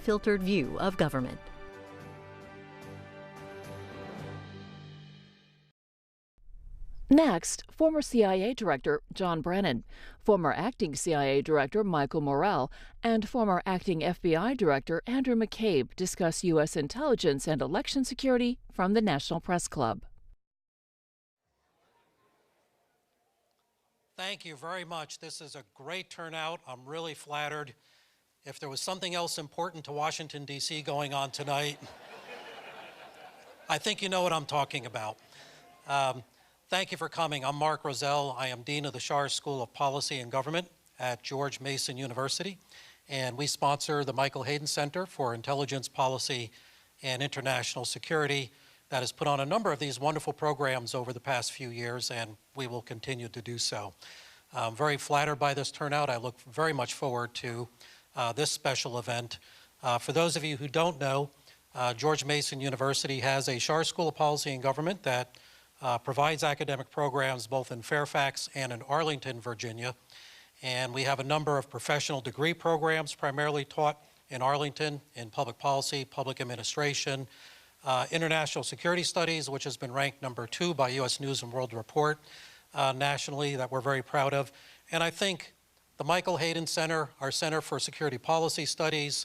unfiltered view of government. Next, former CIA Director John Brennan, former acting CIA Director Michael Morell, and former acting FBI Director Andrew McCabe discuss U.S. intelligence and election security from the National Press Club. Thank you very much. This is a great turnout. I'm really flattered. If there was something else important to Washington, D.C. going on tonight, I think you know what I'm talking about. Thank you for coming. I'm Mark Rozelle. I am Dean of the Schar School of Policy and Government at George Mason University, and we sponsor the Michael Hayden Center for Intelligence Policy and International Security that has put on a number of these wonderful programs over the past few years, and we will continue to do so. I'm very flattered by this turnout. I look very much forward to this special event. For those of you who don't know, George Mason University has a Schar School of Policy and Government that provides academic programs both in Fairfax and in Arlington, Virginia. And we have a number of professional degree programs primarily taught in Arlington in public policy, public administration, international security studies, which has been ranked #2 by U.S. News and World Report nationally, that we're very proud of. And I think the Michael Hayden Center, our Center for Security Policy Studies,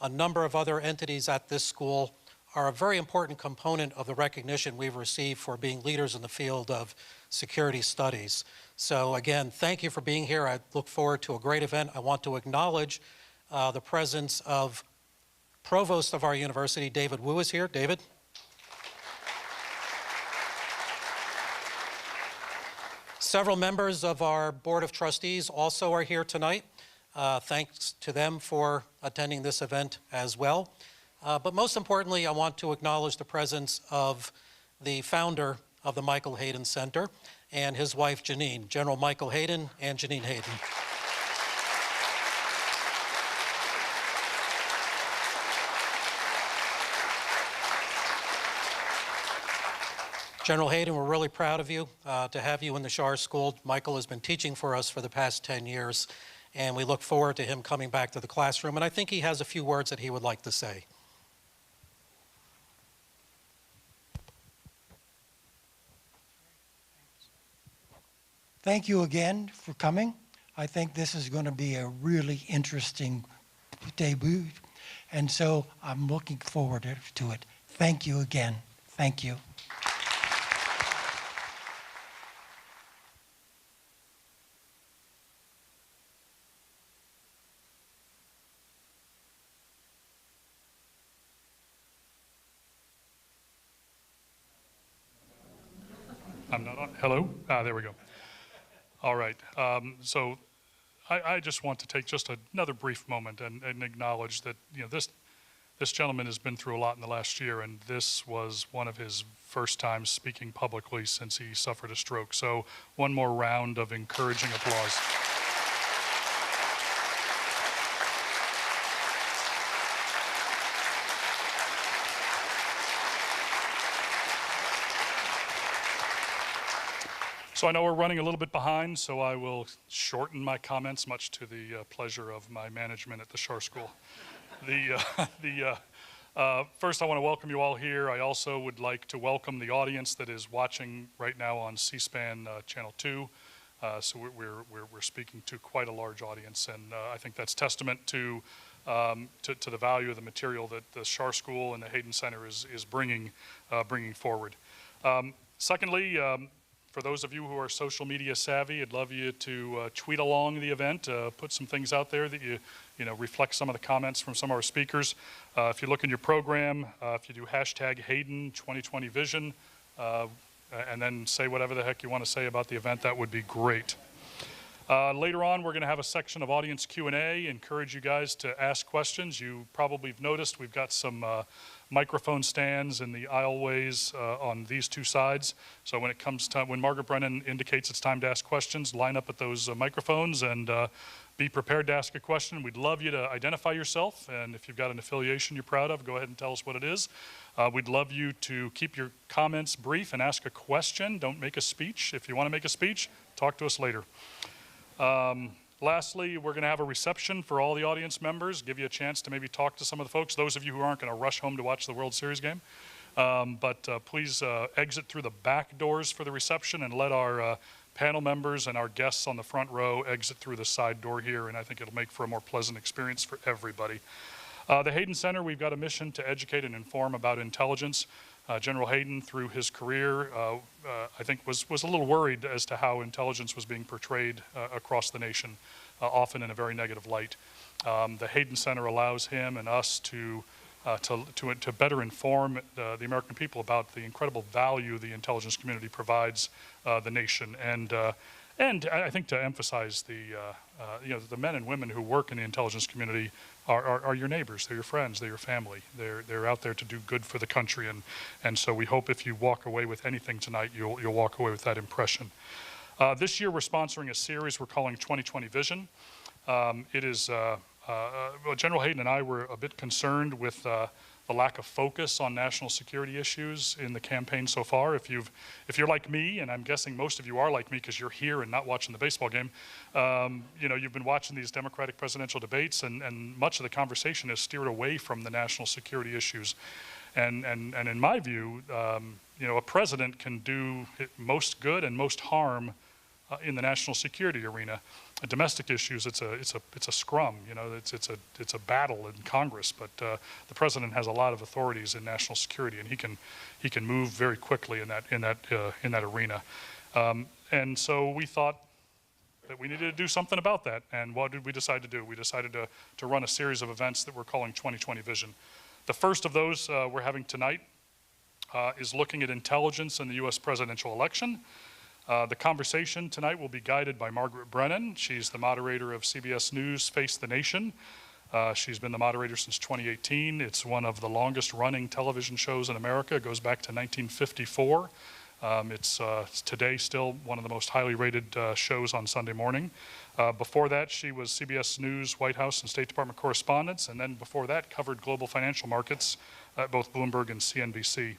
a number of other entities at this school are a very important component of the recognition we've received for being leaders in the field of security studies. So again, thank you for being here. I look forward to a great event. I want to acknowledge the presence of Provost of our university, David Wu is here. David. Several members of our Board of Trustees also are here tonight. Thanks to them for attending this event as well. But most importantly, I want to acknowledge the presence of the founder of the Michael Hayden Center and his wife, Janine, General Michael Hayden and Janine Hayden. General Hayden, we're really proud of you, to have you in the Schar School. Michael has been teaching for us for the past 10 years, and we look forward to him coming back to the classroom. And I think he has a few words that he would like to say. Thank you again for coming. I think this is going to be a really interesting debut, and so I'm looking forward to it. Thank you again. Thank you. I'm not on. Hello? There we go. All right. So I just want to take just another brief moment and acknowledge that, you know, this gentleman has been through a lot in the last year, and this was one of his first times speaking publicly since he suffered a stroke. So one more round of encouraging applause. So I know we're running a little bit behind, so I will shorten my comments, much to the pleasure of my management at the Schar School. First, I want to welcome you all here. I also would like to welcome the audience that is watching right now on C-SPAN Channel 2. So we're speaking to quite a large audience, and I think that's testament to the value of the material that the Schar School and the Hayden Center is bringing forward. Secondly, for those of you who are social media savvy, I'd love you to tweet along the event, put some things out there that you reflect some of the comments from some of our speakers. If you look in your program, if you do hashtag Hayden 2020 Vision, and then say whatever the heck you want to say about the event, that would be great. Later on, we're going to have a section of audience Q&A. Encourage you guys to ask questions. You probably have noticed we've got some microphone stands in the aisleways on these two sides. So when it comes time, when Margaret Brennan indicates it's time to ask questions, line up at those microphones and be prepared to ask a question. We'd love you to identify yourself, and if you've got an affiliation you're proud of, go ahead and tell us what it is. We'd love you to keep your comments brief and ask a question. Don't make a speech. If you want to make a speech, talk to us later. Lastly, we're going to have a reception for all the audience members, give you a chance to maybe talk to some of the folks, those of you who aren't going to rush home to watch the World Series game. But please exit through the back doors for the reception and let our panel members and our guests on the front row exit through the side door here, and I think it'll make for a more pleasant experience for everybody. The Hayden Center, we've got a mission to educate and inform about intelligence. General Hayden, through his career, I think was a little worried as to how intelligence was being portrayed across the nation, often in a very negative light. The Hayden Center allows him and us to better inform the American people about the incredible value the intelligence community provides the nation, and I think to emphasize the men and women who work in the intelligence community are your neighbors, they're your friends, they're your family. They're out there to do good for the country, and so we hope if you walk away with anything tonight, you'll walk away with that impression. This year we're sponsoring a series we're calling 2020 Vision. It is well, General Hayden and I were a bit concerned with the lack of focus on national security issues in the campaign so far. If you're like me, and I'm guessing most of you are like me because you're here and not watching the baseball game, you've been watching these Democratic presidential debates, and much of the conversation has steered away from the national security issues. And in my view, a president can do most good and most harm in the national security arena. Domestic issues, it's a scrum. It's a battle in Congress. But the president has a lot of authorities in national security, and he can move very quickly in that arena. And so we thought that we needed to do something about that. And what did we decide to do? We decided to run a series of events that we're calling 2020 Vision. The first of those we're having tonight is looking at intelligence in the U.S. presidential election. The conversation tonight will be guided by Margaret Brennan. She's the moderator of CBS News' Face the Nation. She's been the moderator since 2018. It's one of the longest running television shows in America. It goes back to 1954. It's today still one of the most highly rated shows on Sunday morning. Before that, she was CBS News, White House, and State Department correspondent, and then before that covered global financial markets at both Bloomberg and CNBC.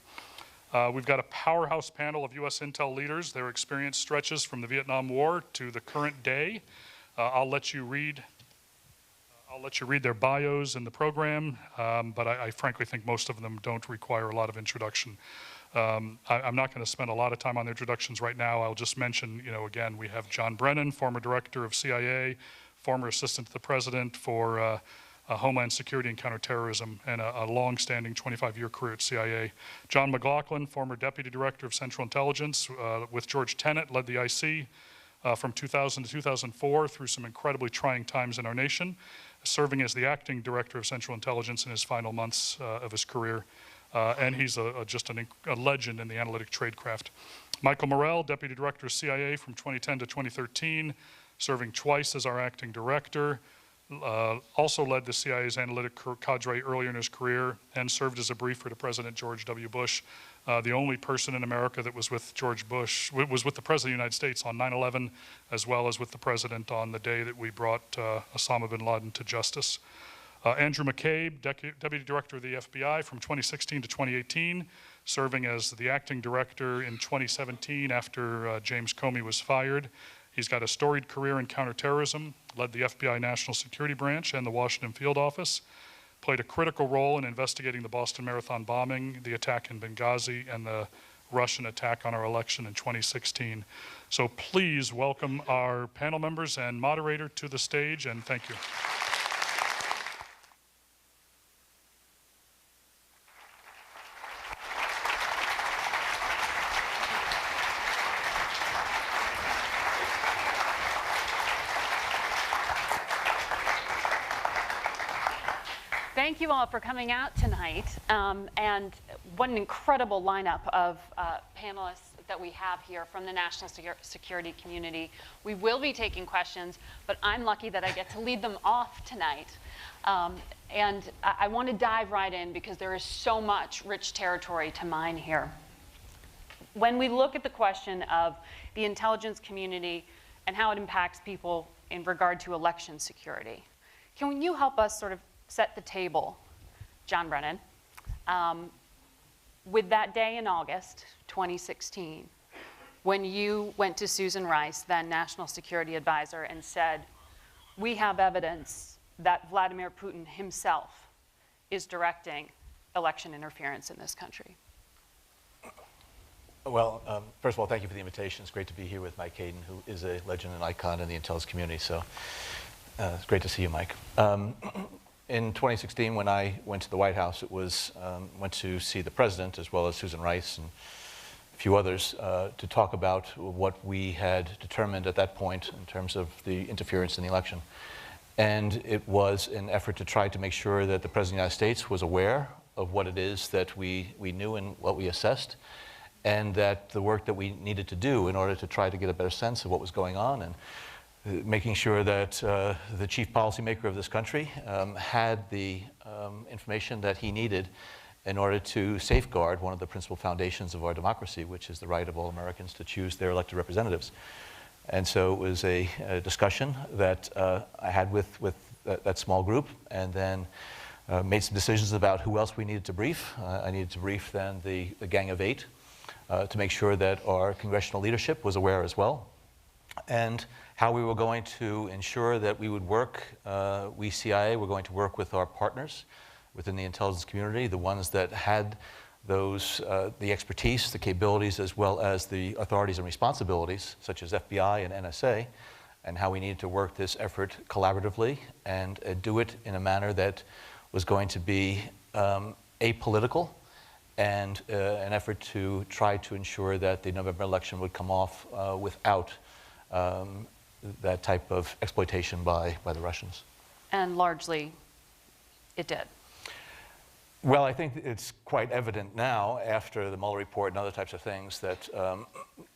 We've got a powerhouse panel of U.S. intel leaders. Their experience stretches from the Vietnam War to the current day. I'll let you read their bios in the program, but I frankly think most of them don't require a lot of introduction. I'm not going to spend a lot of time on the introductions right now. I'll just mention, again, we have John Brennan, former director of CIA, former assistant to the president for Homeland Security and Counterterrorism, and a long-standing 25-year career at CIA. John McLaughlin, former Deputy Director of Central Intelligence with George Tenet, led the IC from 2000 to 2004 through some incredibly trying times in our nation, serving as the Acting Director of Central Intelligence in his final months of his career. And he's just a legend in the analytic tradecraft. Michael Morell, Deputy Director of CIA from 2010 to 2013, serving twice as our Acting Director. Also led the CIA's analytic cadre earlier in his career and served as a briefer to President George W. Bush, the only person in America that was with George Bush, was with the President of the United States on 9/11, as well as with the President on the day that we brought Osama bin Laden to justice. Andrew McCabe, Deputy Director of the FBI from 2016 to 2018, serving as the Acting Director in 2017 after James Comey was fired. He's got a storied career in counterterrorism, led the FBI National Security Branch and the Washington Field Office, played a critical role in investigating the Boston Marathon bombing, the attack in Benghazi, and the Russian attack on our election in 2016. So please welcome our panel members and moderator to the stage, and thank you. Thank you all for coming out tonight, and what an incredible lineup of panelists that we have here from the national security community. We will be taking questions, but I'm lucky that I get to lead them off tonight. And I want to dive right in because there is so much rich territory to mine here. When we look at the question of the intelligence community and how it impacts people in regard to election security, can you help us sort of set the table, John Brennan, with that day in August 2016, when you went to Susan Rice, then National Security Advisor, and said, we have evidence that Vladimir Putin himself is directing election interference in this country? Well, first of all, thank you for the invitation. It's great to be here with Mike Hayden, who is a legend and icon in the intelligence community. So it's great to see you, Mike. In 2016, when I went to the White House, it was went to see the president as well as Susan Rice and a few others to talk about what we had determined at that point in terms of the interference in the election. And it was an effort to try to make sure that the President of the United States was aware of what it is that we knew and what we assessed, and that the work that we needed to do in order to try to get a better sense of what was going on, and making sure that the chief policymaker of this country had the information that he needed in order to safeguard one of the principal foundations of our democracy, which is the right of all Americans to choose their elected representatives. And so it was a discussion that I had with that small group, and then made some decisions about who else we needed to brief. I needed to brief then the Gang of Eight to make sure that our congressional leadership was aware as well, and how we were going to ensure that we would work, we CIA were going to work with our partners within the intelligence community, the ones that had those, the expertise, the capabilities, as well as the authorities and responsibilities, such as FBI and NSA, and how we needed to work this effort collaboratively and do it in a manner that was going to be apolitical, and an effort to try to ensure that the November election would come off without that type of exploitation by the Russians. And largely, it did. Well, I think it's quite evident now, after the Mueller report and other types of things, that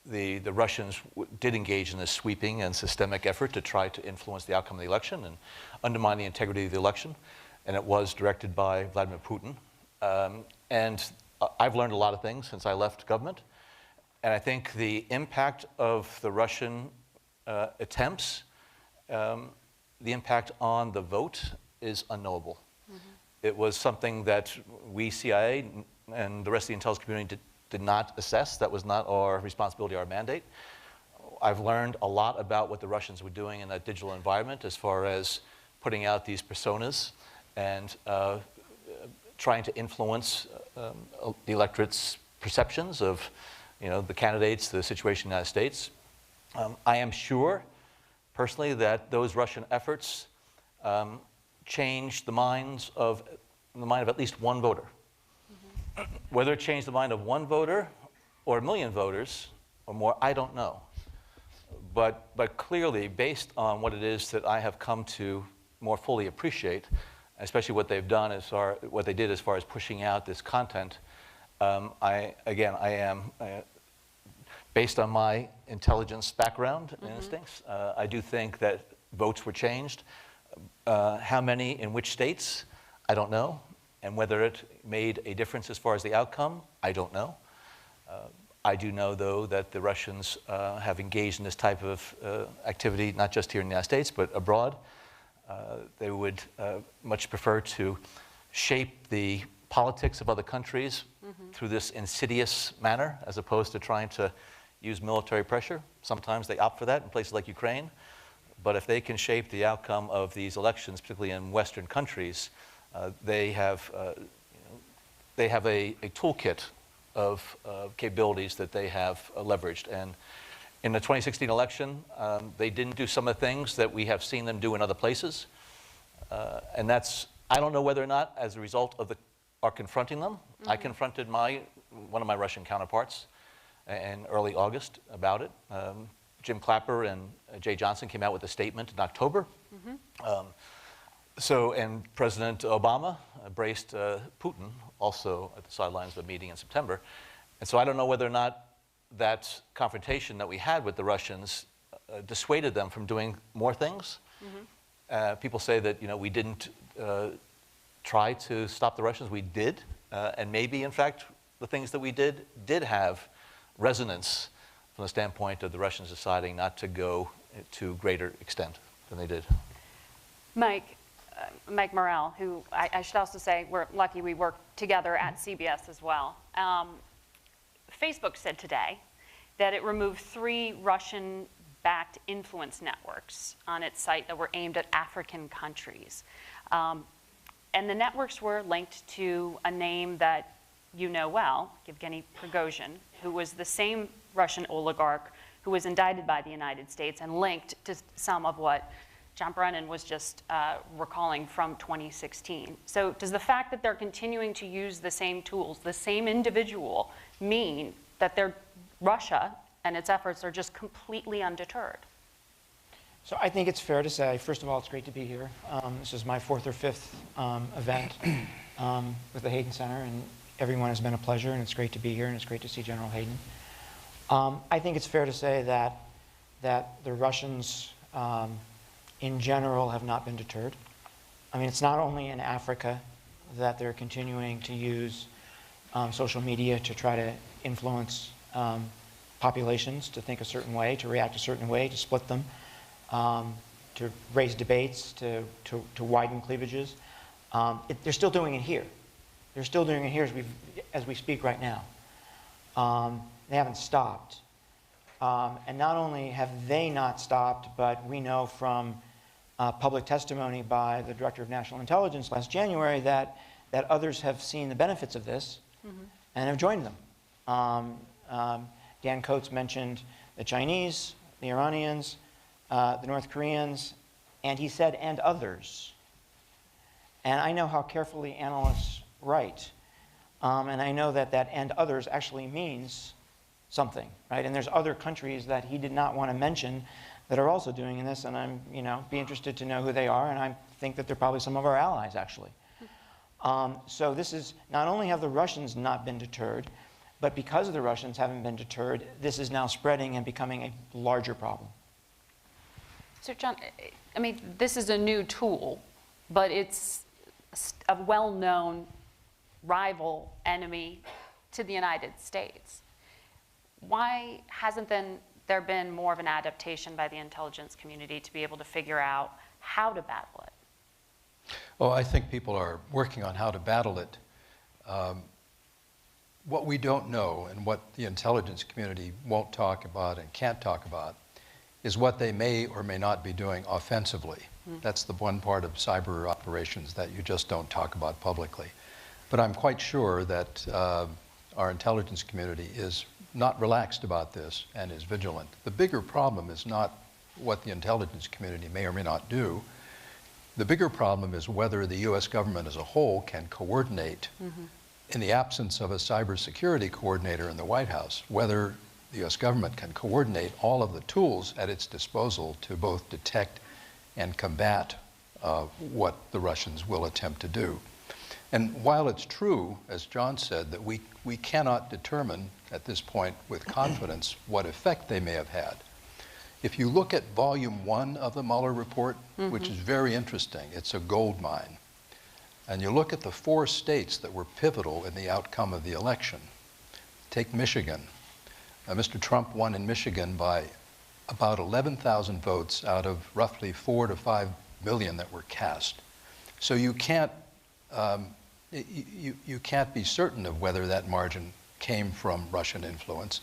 the Russians did engage in this sweeping and systemic effort to try to influence the outcome of the election and undermine the integrity of the election. And it was directed by Vladimir Putin. And I've learned a lot of things since I left government. And I think the impact of the Russian attempts, the impact on the vote is unknowable. It was something that we, CIA, and the rest of the intelligence community did not assess. That was not our responsibility, our mandate. I've learned a lot about what the Russians were doing in that digital environment as far as putting out these personas and trying to influence the electorate's perceptions of, the candidates, the situation in the United States. I am sure, personally, that those Russian efforts changed the mind of at least one voter. Whether it changed the mind of one voter or a million voters or more, I don't know. But clearly, based on what it is that I have come to more fully appreciate, especially what they've done what they did as far as pushing out this content, I am, based on my intelligence background and instincts, I do think that votes were changed. How many in which states, I don't know. And whether it made a difference as far as the outcome, I don't know. I do know, though, that the Russians have engaged in this type of activity, not just here in the United States, but abroad. They would much prefer to shape the politics of other countries through this insidious manner, as opposed to trying to use military pressure. Sometimes they opt for that in places like Ukraine. But if they can shape the outcome of these elections, particularly in Western countries, they have a toolkit of capabilities that they have leveraged. And in the 2016 election, they didn't do some of the things that we have seen them do in other places. And that's, I don't know whether or not as a result of our confronting them. I confronted one of my Russian counterparts in early August about it. Jim Clapper and Jay Johnson came out with a statement in October. And President Obama braced Putin also at the sidelines of a meeting in September. And so I don't know whether or not that confrontation that we had with the Russians dissuaded them from doing more things. People say that we didn't try to stop the Russians. We did. And maybe, in fact, the things that we did have resonance from the standpoint of the Russians deciding not to go to greater extent than they did. Mike Morell, who I should also say we're lucky we work together at CBS as well. Facebook said today that it removed 3 Russian Chinese-backed influence networks on its site that were aimed at African countries. And the networks were linked to a name that you know well, Yevgeny Prigozhin, who was the same Russian oligarch who was indicted by the United States and linked to some of what John Brennan was just recalling from 2016. So does the fact that they're continuing to use the same tools, the same individual, mean that Russia and its efforts are just completely undeterred? So I think it's fair to say, first of all, it's great to be here. This is my 4th or 5th event with the Hayden Center, and everyone has been a pleasure, and it's great to be here, and it's great to see General Hayden. I think it's fair to say that the Russians, in general, have not been deterred. I mean, it's not only in Africa that they're continuing to use social media to try to influence populations to think a certain way, to react a certain way, to split them, to raise debates, to widen cleavages. They're still doing it here. They're still doing it here as we speak right now. They haven't stopped. And not only have they not stopped, but we know from public testimony by the Director of National Intelligence last January that others have seen the benefits of this and have joined them. Dan Coates mentioned the Chinese, the Iranians, the North Koreans, and he said, and others. And I know how carefully analysts write. And I know that and others actually means something, right? And there's other countries that he did not want to mention that are also doing this, and I'm, be interested to know who they are, and I think that they're probably some of our allies, actually. So this is, not only have the Russians not been deterred, but because the Russians haven't been deterred, this is now spreading and becoming a larger problem. So John, I mean, this is a new tool, but it's a well-known rival enemy to the United States. Why hasn't there been more of an adaptation by the intelligence community to be able to figure out how to battle it? Well, I think people are working on how to battle it. What we don't know and what the intelligence community won't talk about and can't talk about is what they may or may not be doing offensively. That's the one part of cyber operations that you just don't talk about publicly. But I'm quite sure that our intelligence community is not relaxed about this and is vigilant. The bigger problem is not what the intelligence community may or may not do. The bigger problem is whether the U.S. government as a whole can coordinate, in the absence of a cybersecurity coordinator in the White House, whether the U.S. government can coordinate all of the tools at its disposal to both detect and combat what the Russians will attempt to do. And while it's true, as John said, that we cannot determine at this point with confidence what effect they may have had, if you look at Volume 1 of the Mueller report, which is very interesting, it's a gold mine, and you look at the 4 states that were pivotal in the outcome of the election, take Michigan. Mr. Trump won in Michigan by about 11,000 votes out of roughly 4 to 5 million that were cast. So you can't be certain of whether that margin came from Russian influence,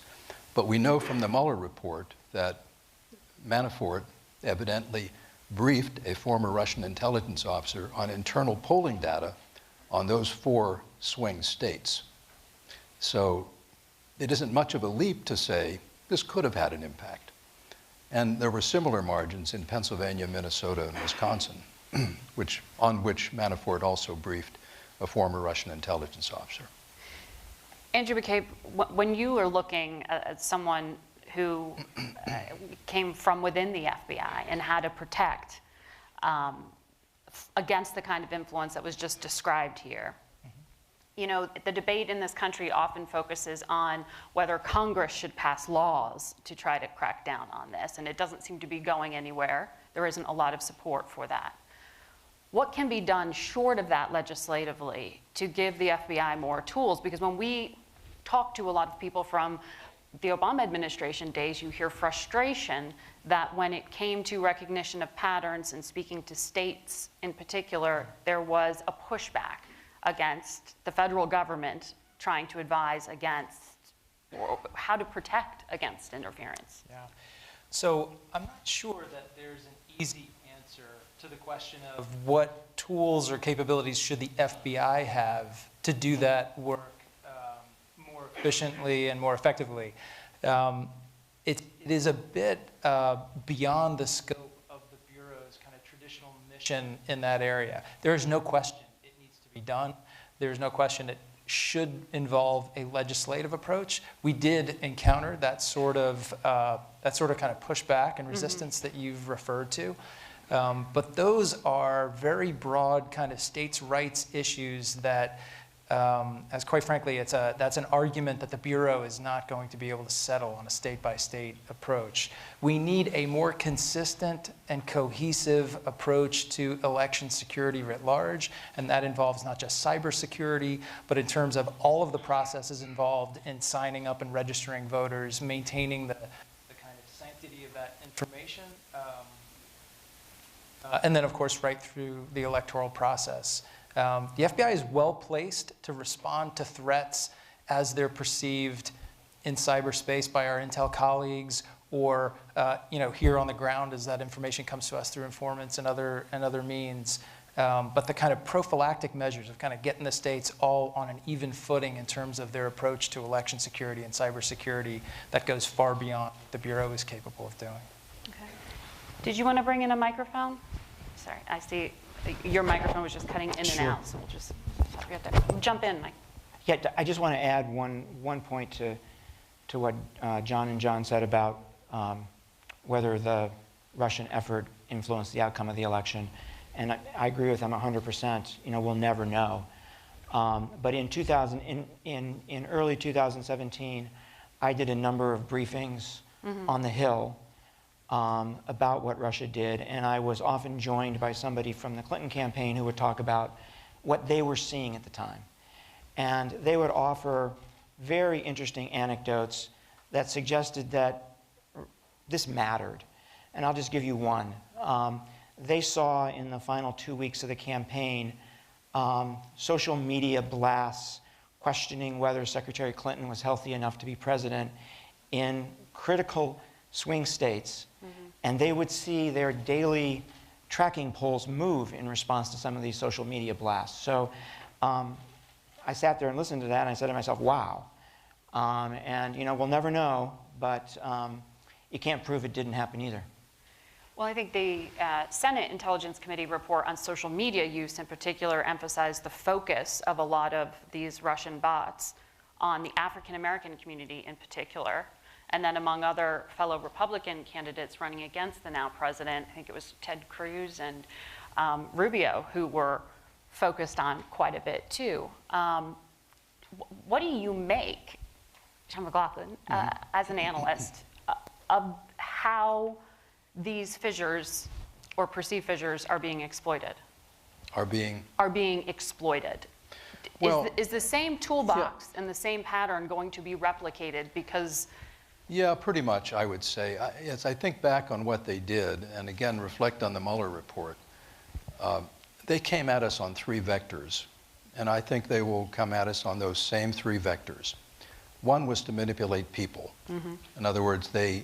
but we know from the Mueller report that Manafort evidently briefed a former Russian intelligence officer on internal polling data on those 4 swing states. So it isn't much of a leap to say this could have had an impact. And there were similar margins in Pennsylvania, Minnesota, and Wisconsin, on which Manafort also briefed a former Russian intelligence officer. Andrew McCabe, when you are looking at someone who came from within the FBI and how to protect against the kind of influence that was just described here, the debate in this country often focuses on whether Congress should pass laws to try to crack down on this, and it doesn't seem to be going anywhere. There isn't a lot of support for that. What can be done short of that legislatively to give the FBI more tools? Because when we talk to a lot of people from the Obama administration days, you hear frustration that when it came to recognition of patterns and speaking to states in particular, there was a pushback against the federal government trying to advise against how to protect against interference. Yeah. So I'm not sure that there's an easy answer to the question of what tools or capabilities should the FBI have to do that work more efficiently and more effectively. It is a bit beyond the scope of the Bureau's kind of traditional mission in that area. There is no question it needs to be done. There is no question it should involve a legislative approach. We did encounter that sort of kind of pushback and resistance that you've referred to. But those are very broad kind of states' rights issues that, as quite frankly, that's an argument that the Bureau is not going to be able to settle on a state-by-state approach. We need a more consistent and cohesive approach to election security writ large, and that involves not just cybersecurity, but in terms of all of the processes involved in signing up and registering voters, maintaining the kind of sanctity of that information, and then, of course, right through the electoral process. The FBI is well placed to respond to threats as they're perceived in cyberspace by our intel colleagues, or here on the ground as that information comes to us through informants and other means. But the kind of prophylactic measures of kind of getting the states all on an even footing in terms of their approach to election security and cybersecurity, that goes far beyond what the Bureau is capable of doing. Okay. Did you want to bring in a microphone? Sorry, I see your microphone was just cutting in and out, so we'll just jump in, Mike. Yeah, I just want to add one point to what John and John said about whether the Russian effort influenced the outcome of the election. And I agree with them 100%. We'll never know. But in early 2017, I did a number of briefings on the Hill about what Russia did, and I was often joined by somebody from the Clinton campaign who would talk about what they were seeing at the time. And they would offer very interesting anecdotes that suggested that this mattered. And I'll just give you one. They saw in the final 2 weeks of the campaign social media blasts questioning whether Secretary Clinton was healthy enough to be president in critical swing states, and they would see their daily tracking polls move in response to some of these social media blasts. So I sat there and listened to that, and I said to myself, wow. And we'll never know, but you can't prove it didn't happen either. Well, I think the Senate Intelligence Committee report on social media use in particular emphasized the focus of a lot of these Russian bots on the African American community in particular. And then among other fellow Republican candidates running against the now president, I think it was Ted Cruz and Rubio, who were focused on quite a bit too. What do you make, John McLaughlin, as an analyst, of how these fissures or perceived fissures are being exploited? Are being exploited. Well, is the same toolbox and the same pattern going to be replicated? Because yeah, pretty much, I would say. As I think back on what they did, and again reflect on the Mueller report, they came at us on 3 vectors, and I think they will come at us on those same 3 vectors. One was to manipulate people. In other words, they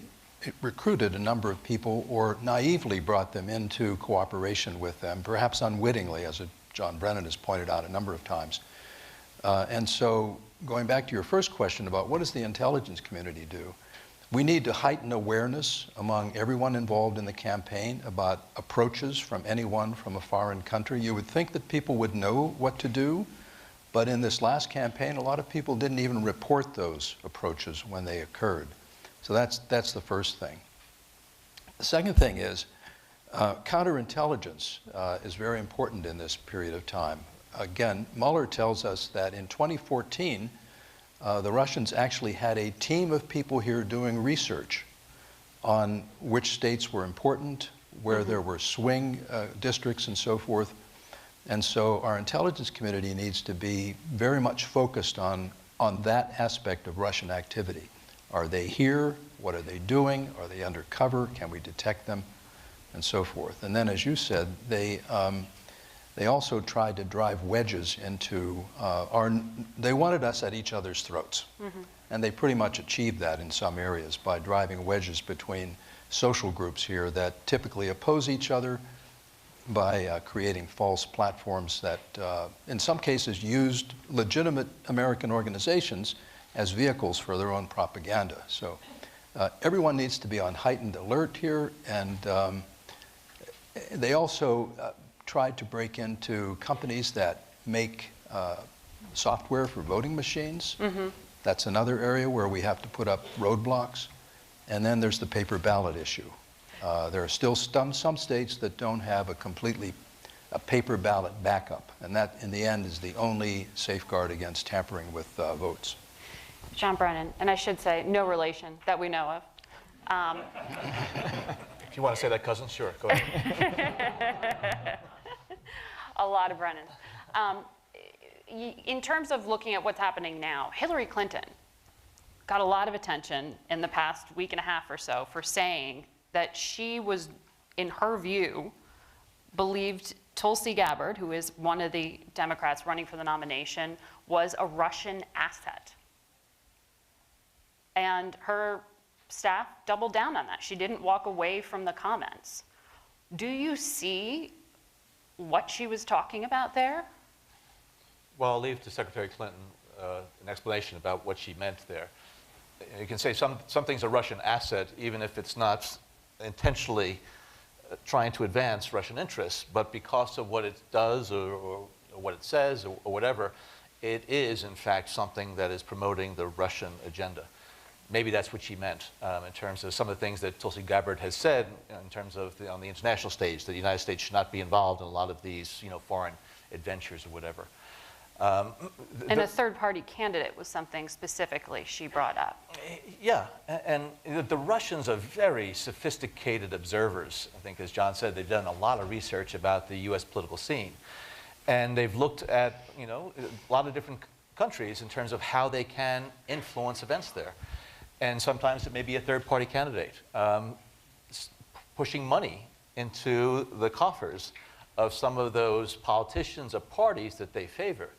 recruited a number of people or naively brought them into cooperation with them, perhaps unwittingly, as John Brennan has pointed out a number of times. And so going back to your first question about what does the intelligence community do, we need to heighten awareness among everyone involved in the campaign about approaches from anyone from a foreign country. You would think that people would know what to do, but in this last campaign, a lot of people didn't even report those approaches when they occurred. So that's the first thing. The second thing is counterintelligence is very important in this period of time. Again, Mueller tells us that in 2014, the Russians actually had a team of people here doing research on which states were important, where there were swing districts and so forth. And so our intelligence community needs to be very much focused on that aspect of Russian activity. Are they here? What are they doing? Are they undercover? Can we detect them? And so forth. And then, as you said, they also tried to drive wedges into they wanted us at each other's throats. And they pretty much achieved that in some areas by driving wedges between social groups here that typically oppose each other by creating false platforms that, in some cases, used legitimate American organizations as vehicles for their own propaganda. So everyone needs to be on heightened alert here, and they also tried to break into companies that make software for voting machines. That's another area where we have to put up roadblocks. And then there's the paper ballot issue. There are still some states that don't have a paper ballot backup, and that, in the end, is the only safeguard against tampering with votes. John Brennan, and I should say, no relation that we know of. If you want to say that, cousin, sure, go ahead. A lot of Brennans. In terms of looking at what's happening now, Hillary Clinton got a lot of attention in the past week and a half or so for saying that she was, in her view, believed Tulsi Gabbard, who is one of the Democrats running for the nomination, was a Russian asset. And her staff doubled down on that. She didn't walk away from the comments. Do you see what she was talking about there? Well, I'll leave to Secretary Clinton an explanation about what she meant there. You can say something's a Russian asset, even if it's not intentionally trying to advance Russian interests, but because of what it does or what it says or whatever, it is, in fact, something that is promoting the Russian agenda. Maybe that's what she meant in terms of some of the things that Tulsi Gabbard has said in terms of on the international stage, that the United States should not be involved in a lot of these foreign adventures or whatever. And a third-party candidate was something specifically she brought up. Yeah, and the Russians are very sophisticated observers. I think, as John said, they've done a lot of research about the U.S. political scene. And they've looked at, a lot of different countries in terms of how they can influence events there. And sometimes it may be a third-party candidate pushing money into the coffers of some of those politicians or parties that they favor.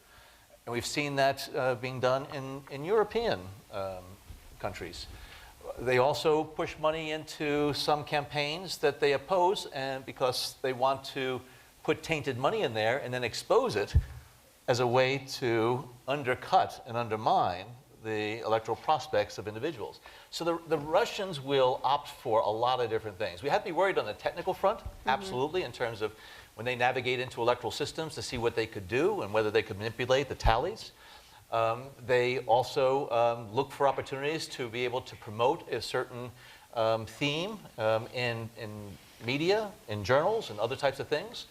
And we've seen that being done in European countries. They also push money into some campaigns that they oppose, and because they want to put tainted money in there and then expose it as a way to undercut and undermine the electoral prospects of individuals. So the Russians will opt for a lot of different things. We have to be worried on the technical front, absolutely, in terms of when they navigate into electoral systems to see what they could do and whether they could manipulate the tallies. They also look for opportunities to be able to promote a certain theme in media, in journals, and other types of things.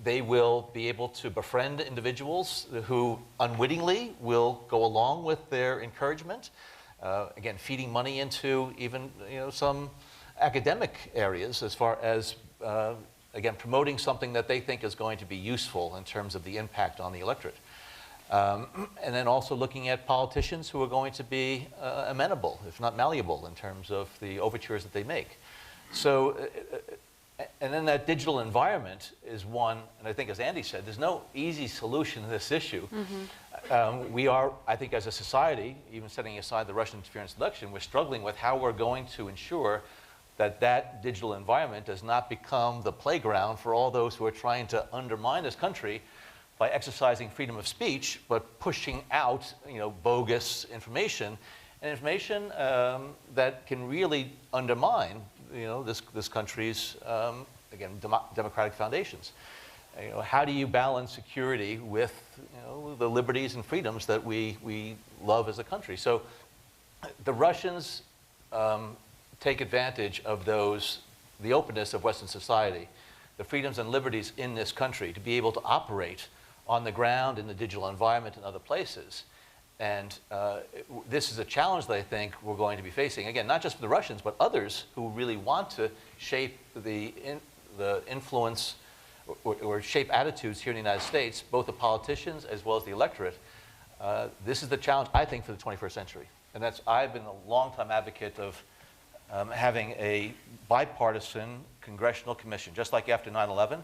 They will be able to befriend individuals who unwittingly will go along with their encouragement. Again, feeding money into even some academic areas as far as again, promoting something that they think is going to be useful in terms of the impact on the electorate. And then also looking at politicians who are going to be amenable, if not malleable, in terms of the overtures that they make. So, and then that digital environment is one, and I think as Andy said, there's no easy solution to this issue. We are, I think as a society, even setting aside the Russian interference election, we're struggling with how we're going to ensure that digital environment does not become the playground for all those who are trying to undermine this country by exercising freedom of speech, but pushing out bogus information, and information that can really undermine this country's again democratic foundations. How do you balance security with the liberties and freedoms that we love as a country? So the Russians take advantage of the openness of Western society, the freedoms and liberties in this country to be able to operate on the ground in the digital environment and other places. And this is a challenge that I think we're going to be facing, again, not just for the Russians, but others who really want to shape the influence or shape attitudes here in the United States, both the politicians as well as the electorate. This is the challenge, I think, for the 21st century. And I've been a long-time advocate of having a bipartisan congressional commission, just like after 9/11,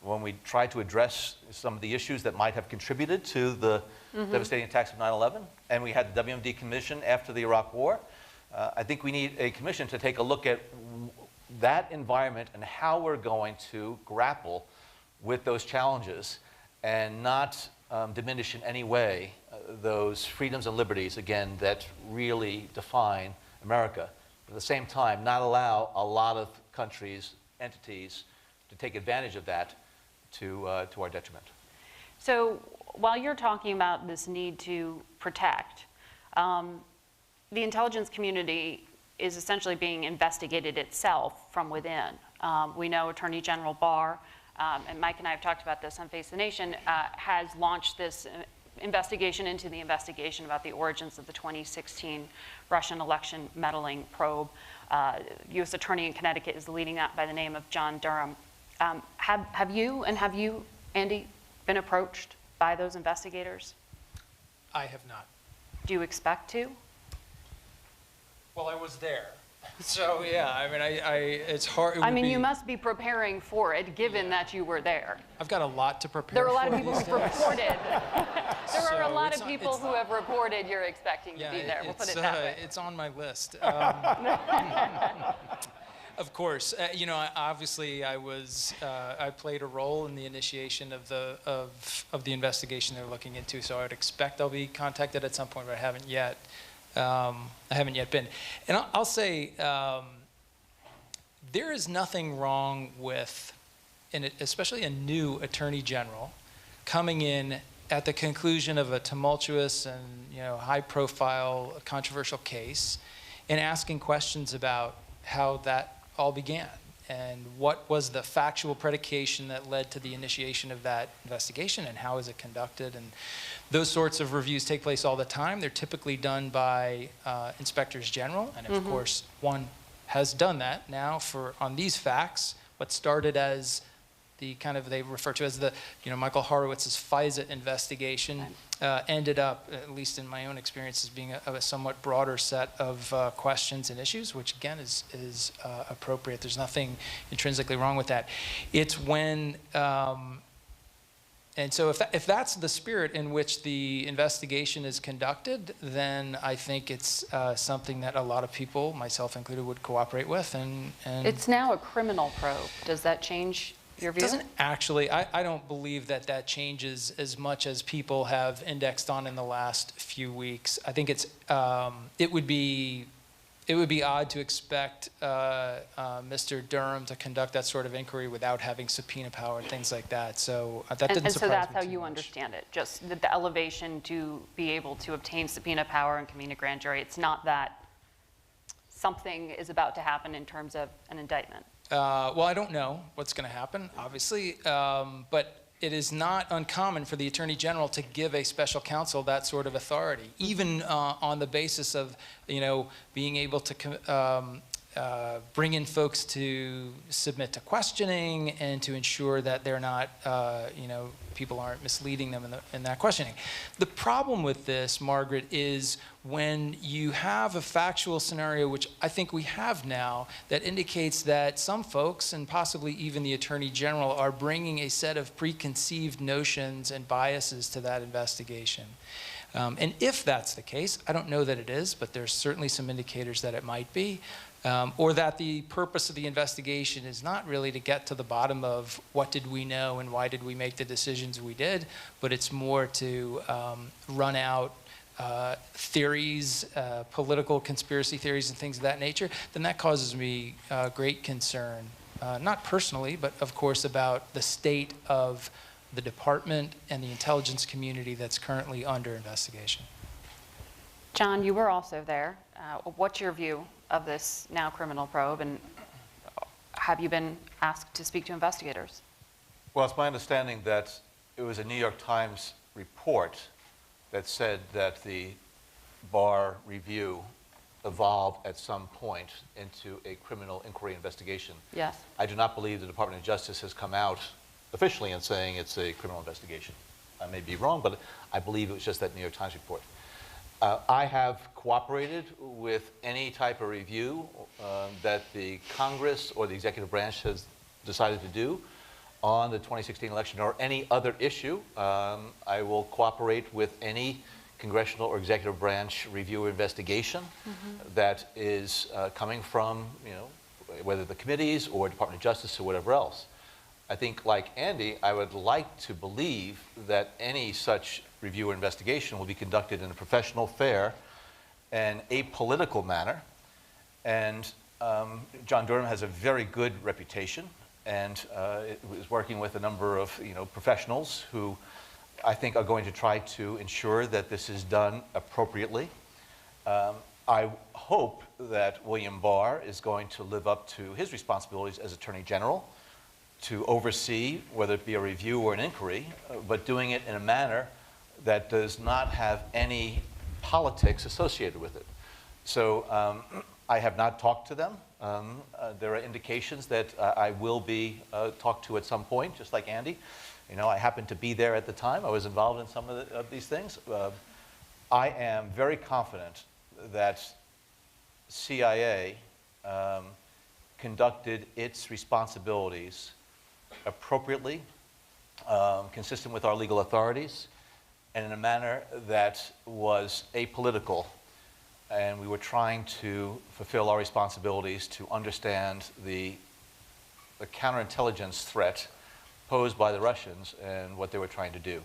when we tried to address some of the issues that might have contributed to the devastating attacks of 9/11, and we had the WMD commission after the Iraq War. I think we need a commission to take a look at that environment and how we're going to grapple with those challenges and not diminish in any way those freedoms and liberties, again, that really define America. But at the same time, not allow a lot of countries, entities, to take advantage of that to our detriment. So while you're talking about this need to protect, the intelligence community is essentially being investigated itself from within. We know Attorney General Barr, and Mike and I have talked about this on Face the Nation, has launched this investigation into the investigation about the origins of the 2016 Russian election meddling probe. U.S. Attorney in Connecticut is leading that by the name of John Durham. Have you, Andy, been approached by those investigators? I have not. Do you expect to? Well, I was there. So, yeah, I mean, it's hard. I mean, you must be preparing for it, given that you were there. I've got a lot to prepare for. There are a lot of people these who've days. reported. There are a So lot it's of on- people it's- who have reported you're expecting to be there. We'll put it that way. It's on my list. Of course, you know, obviously, I played a role in the initiation of the investigation they're looking into. So I would expect I'll be contacted at some point, but I haven't yet. I haven't yet been. And I'll say there is nothing wrong with, especially a new attorney general, coming in at the conclusion of a tumultuous and high-profile, controversial case, and asking questions about how that all began and what was the factual predication that led to the initiation of that investigation and how is it conducted. And those sorts of reviews take place all the time. They're typically done by inspectors general, and of course one has done that now on these facts. What started as the they refer to as the Michael Horowitz's FISA investigation ended up, at least in my own experience, as being a somewhat broader set of questions and issues, which again is appropriate. There's nothing intrinsically wrong with that. It's when and so if that's the spirit in which the investigation is conducted, then I think it's something that a lot of people, myself included, would cooperate with. And It's now a criminal probe. Does that change your view? Doesn't actually. I don't believe that changes as much as people have indexed on in the last few weeks. I think it would be odd to expect Mr. Durham to conduct that sort of inquiry without having subpoena power and things like that. So that didn't and surprise so me that's how too you much. understand it, just that the elevation to be able to obtain subpoena power and convene a grand jury. It's not that something is about to happen in terms of an indictment. Well, I don't know what's going to happen, obviously, but it is not uncommon for the Attorney General to give a special counsel that sort of authority, even on the basis of, being able to bring in folks to submit to questioning and to ensure that they're not, people aren't misleading them in that questioning. The problem with this, Margaret, is when you have a factual scenario, which I think we have now, that indicates that some folks, and possibly even the Attorney General, are bringing a set of preconceived notions and biases to that investigation. And if that's the case, I don't know that it is, but there's certainly some indicators that it might be. Or that the purpose of the investigation is not really to get to the bottom of what did we know and why did we make the decisions we did, but it's more to run out theories, political conspiracy theories and things of that nature, then that causes me great concern, not personally, but of course about the state of the department and the intelligence community that's currently under investigation. John, you were also there. What's your view of this now criminal probe, and have you been asked to speak to investigators? Well, it's my understanding that it was a New York Times report that said that the Barr review evolved at some point into a criminal inquiry investigation. Yes. I do not believe the Department of Justice has come out officially and saying it's a criminal investigation. I may be wrong, but I believe it was just that New York Times report. I have cooperated with any type of review that the Congress or the executive branch has decided to do on the 2016 election or any other issue. I will cooperate with any congressional or executive branch review or investigation that is coming from, whether the committees or Department of Justice or whatever else. I think, like Andy, I would like to believe that any such review or investigation will be conducted in a professional, fair, and apolitical manner. And John Durham has a very good reputation, and is working with a number of professionals who I think are going to try to ensure that this is done appropriately. I hope that William Barr is going to live up to his responsibilities as Attorney General to oversee, whether it be a review or an inquiry, but doing it in a manner that does not have any politics associated with it. So I have not talked to them. There are indications that I will be talked to at some point, just like Andy. I happened to be there at the time. I was involved in some of these things. I am very confident that CIA conducted its responsibilities appropriately, consistent with our legal authorities, and in a manner that was apolitical. And we were trying to fulfill our responsibilities to understand the counterintelligence threat posed by the Russians and what they were trying to do.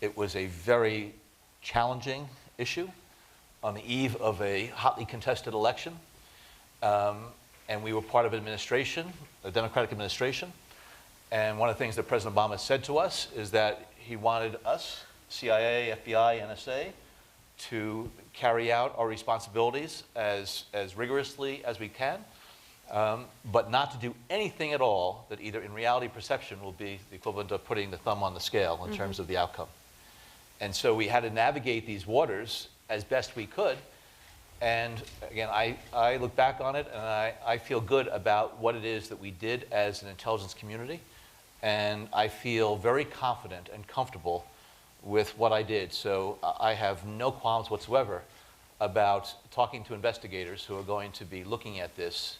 It was a very challenging issue on the eve of a hotly contested election. And we were part of an administration, a Democratic administration. And one of the things that President Obama said to us is that he wanted us, CIA, FBI, NSA, to carry out our responsibilities as rigorously as we can, but not to do anything at all that either in reality perception will be the equivalent of putting the thumb on the scale in terms of the outcome. And so we had to navigate these waters as best we could. And again, I look back on it and I feel good about what it is that we did as an intelligence community. And I feel very confident and comfortable with what I did. So I have no qualms whatsoever about talking to investigators who are going to be looking at this,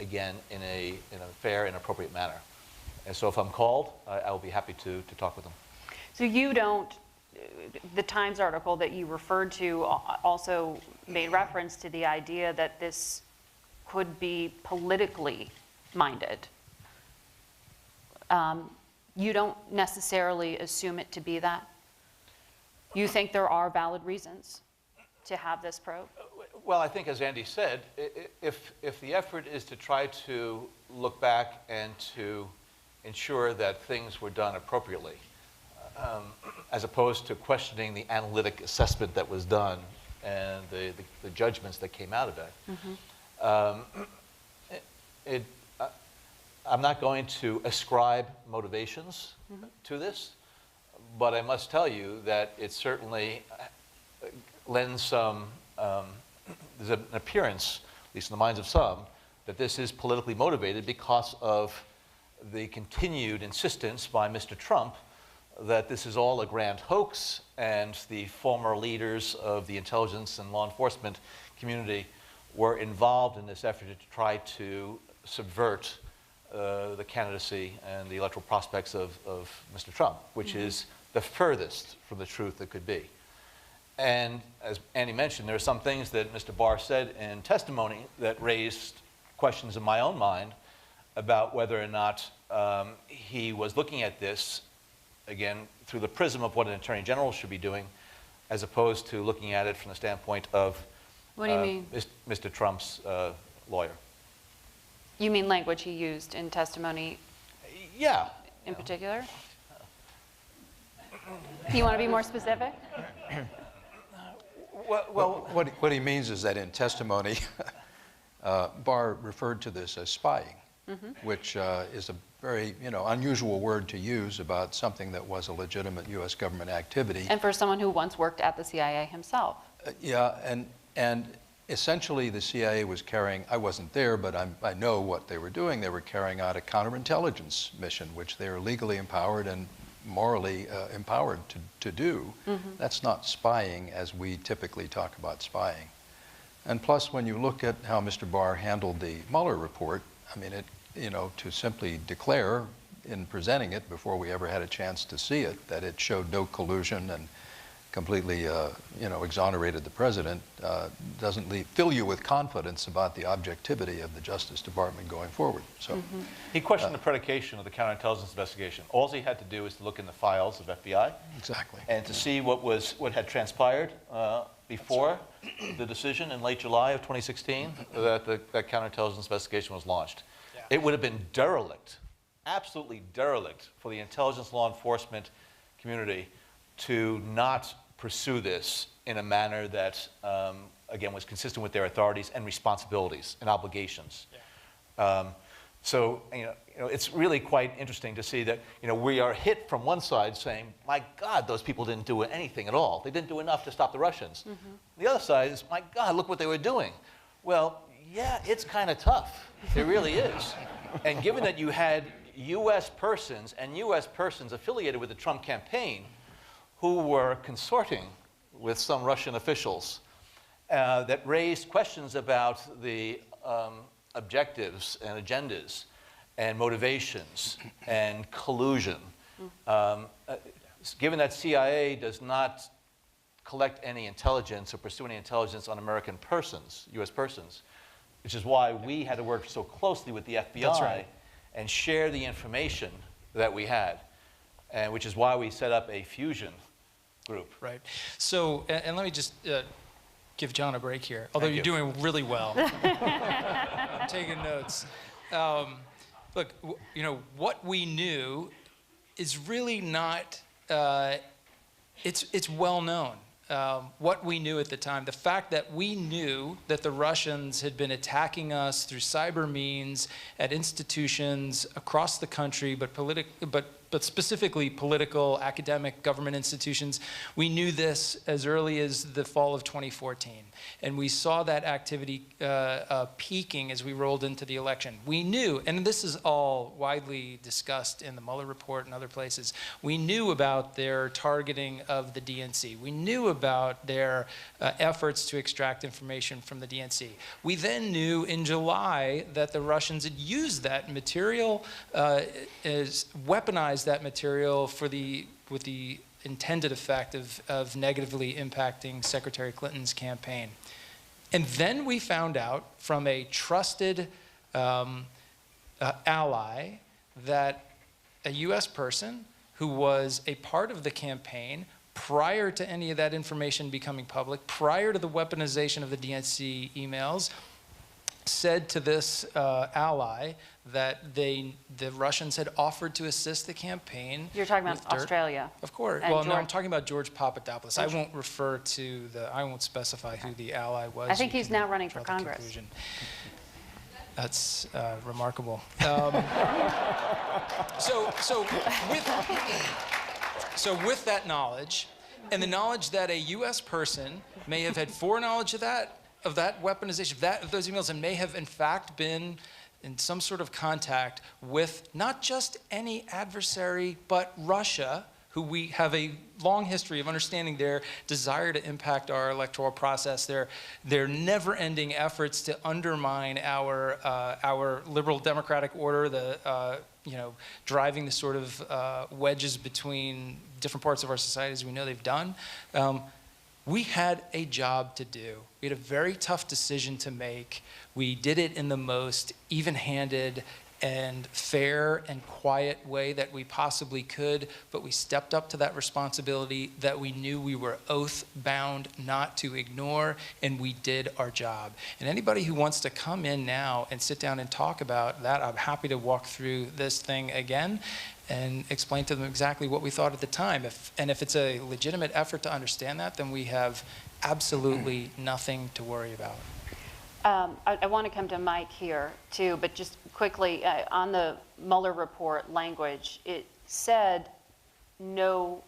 again, in a fair and appropriate manner. And so if I'm called, I will be happy to talk with them. So you don't, the Times article that you referred to also made reference to the idea that this could be politically minded. You don't necessarily assume it to be that? You think there are valid reasons to have this probe? Well, I think, as Andy said, if the effort is to try to look back and to ensure that things were done appropriately, as opposed to questioning the analytic assessment that was done and the judgments that came out of it, I'm not going to ascribe motivations to this, but I must tell you that it certainly lends some, there's an appearance, at least in the minds of some, that this is politically motivated because of the continued insistence by Mr. Trump that this is all a grand hoax, and the former leaders of the intelligence and law enforcement community were involved in this effort to try to subvert the candidacy and the electoral prospects of Mr. Trump, which is the furthest from the truth that could be. And as Andy mentioned, there are some things that Mr. Barr said in testimony that raised questions in my own mind about whether or not he was looking at this, again, through the prism of what an attorney general should be doing, as opposed to looking at it from the standpoint of what do you mean? Mr. Trump's lawyer. You mean language he used in testimony? Yeah. In particular? You want to be more specific? Well, what he means is that in testimony, Barr referred to this as spying, which is a very unusual word to use about something that was a legitimate U.S. government activity. And for someone who once worked at the CIA himself. Yeah, and essentially the CIA was carrying, I wasn't there, but I know what they were doing. They were carrying out a counterintelligence mission, which they are legally empowered and morally empowered to do. That's not spying as we typically talk about spying. And plus, when you look at how Mr. Barr handled the Mueller report, I mean, to simply declare in presenting it before we ever had a chance to see it that it showed no collusion and completely, exonerated the president, doesn't fill you with confidence about the objectivity of the Justice Department going forward. So, He questioned the predication of the counterintelligence investigation. All he had to do was to look in the files of FBI. Exactly. And to see what had transpired before the decision in late July of 2016 that that counterintelligence investigation was launched. Yeah. It would have been derelict, absolutely derelict, for the intelligence law enforcement community to not pursue this in a manner that, again, was consistent with their authorities and responsibilities and obligations. Yeah. So, it's really quite interesting to see that, we are hit from one side saying, my God, those people didn't do anything at all. They didn't do enough to stop the Russians. The other side is, my God, look what they were doing. Well, yeah, it's kind of tough. It really is. And given that you had U.S. persons and U.S. persons affiliated with the Trump campaign who were consorting with some Russian officials that raised questions about the objectives and agendas and motivations and collusion. Given that CIA does not collect any intelligence or pursue any intelligence on American persons, U.S. persons, which is why we had to work so closely with the FBI. That's right. And share the information that we had, and which is why we set up a fusion group. Right. So, and let me just give John a break here, although you're doing really well. I'm taking notes. Look, what we knew is really not, it's well known. What we knew at the time, the fact that we knew that the Russians had been attacking us through cyber means at institutions across the country, but specifically political, academic, government institutions. We knew this as early as the fall of 2014. And we saw that activity peaking as we rolled into the election. We knew, and this is all widely discussed in the Mueller report and other places, we knew about their targeting of the DNC. We knew about their efforts to extract information from the DNC. We then knew in July that the Russians had used that material, weaponized that material with the intended effect of negatively impacting Secretary Clinton's campaign. And then we found out from a trusted ally that a U.S. person who was a part of the campaign prior to any of that information becoming public, prior to the weaponization of the DNC emails, said to this ally that the Russians had offered to assist the campaign. You're talking about Australia. Of course. And well, no, George. I'm talking about George Papadopoulos. I won't refer to I won't specify who the ally was. I think You he's can now running draw for the Congress. conclusion. That's remarkable. So with that knowledge, and the knowledge that a U.S. person may have had foreknowledge of that weaponization, of those emails, and may have in fact been in some sort of contact with not just any adversary, but Russia, who we have a long history of understanding their desire to impact our electoral process, their never-ending efforts to undermine our liberal democratic order, driving the sort of wedges between different parts of our society, as we know they've done. We had a job to do. We had a very tough decision to make. We did it in the most even-handed and fair and quiet way that we possibly could, but we stepped up to that responsibility that we knew we were oath-bound not to ignore, and we did our job. And anybody who wants to come in now and sit down and talk about that, I'm happy to walk through this thing again and explain to them exactly what we thought at the time. If it's a legitimate effort to understand that, then we have absolutely nothing to worry about. I want to come to Mike here too, but just quickly, on the Mueller report language, it said no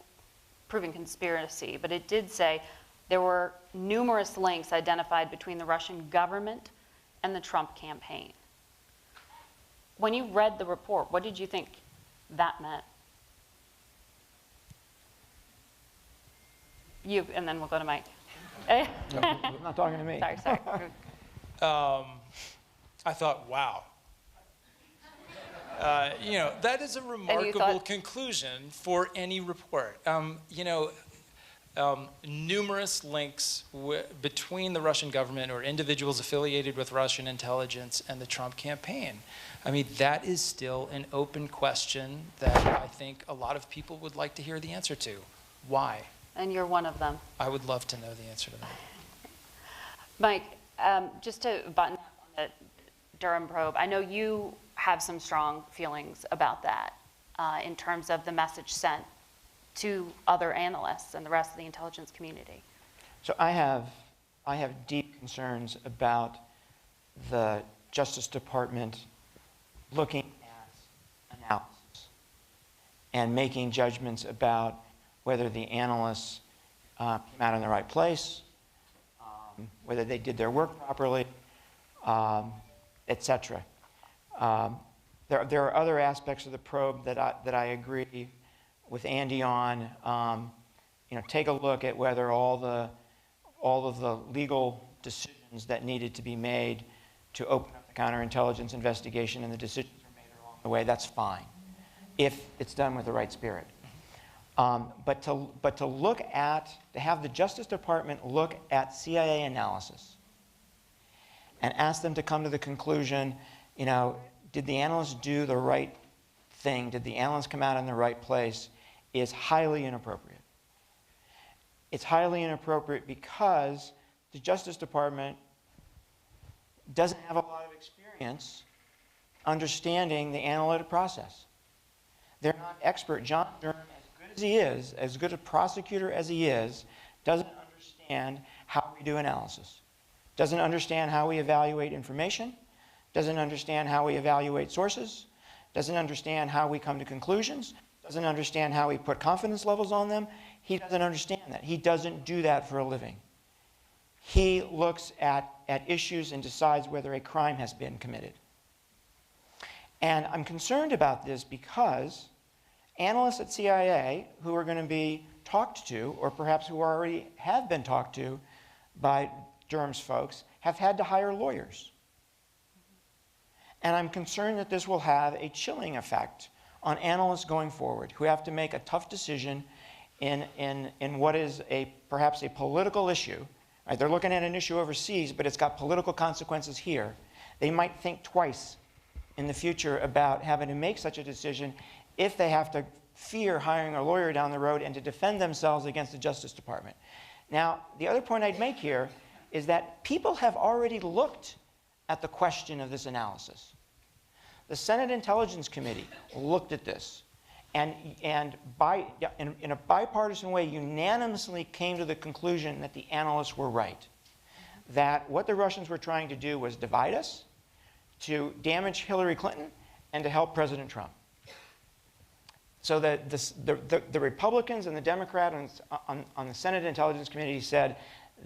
proven conspiracy, but it did say there were numerous links identified between the Russian government and the Trump campaign. When you read the report, what did you think that meant? You, and then we'll go to Mike. No, not talking to me. Sorry. I thought, wow. That is a remarkable conclusion for any report. numerous links between the Russian government or individuals affiliated with Russian intelligence and the Trump campaign. I mean, that is still an open question that I think a lot of people would like to hear the answer to. Why? And you're one of them. I would love to know the answer to that. Mike, just to button up on the Durham probe, I know you have some strong feelings about that in terms of the message sent to other analysts and the rest of the intelligence community. So I have deep concerns about the Justice Department looking at analysis and making judgments about whether the analysts came out in the right place, whether they did their work properly, etc. There are other aspects of the probe that I agree with Andy on. Take a look at whether all of the legal decisions that needed to be made to open up the counterintelligence investigation and the decisions are made along the way. That's fine, if it's done with the right spirit. But to have the Justice Department look at CIA analysis and ask them to come to the conclusion, did the analysts do the right thing? Did the analysts come out in the right place? Is highly inappropriate. It's highly inappropriate because the Justice Department doesn't have a lot of experience understanding the analytic process. They're not expert. John Brennan, as good a prosecutor as he is, doesn't understand how we do analysis, doesn't understand how we evaluate information, doesn't understand how we evaluate sources, doesn't understand how we come to conclusions, doesn't understand how we put confidence levels on them. He doesn't understand that. He doesn't do that for a living. He looks at issues and decides whether a crime has been committed. And I'm concerned about this because analysts at CIA who are going to be talked to, or perhaps who already have been talked to by Durham's folks, have had to hire lawyers. And I'm concerned that this will have a chilling effect on analysts going forward who have to make a tough decision in what is perhaps a political issue. Right? They're looking at an issue overseas, but it's got political consequences here. They might think twice in the future about having to make such a decision if they have to fear hiring a lawyer down the road and to defend themselves against the Justice Department. Now, the other point I'd make here is that people have already looked at the question of this analysis. The Senate Intelligence Committee looked at this and in a bipartisan way unanimously came to the conclusion that the analysts were right, that what the Russians were trying to do was divide us, to damage Hillary Clinton, and to help President Trump. So the Republicans and the Democrats on the Senate Intelligence Committee said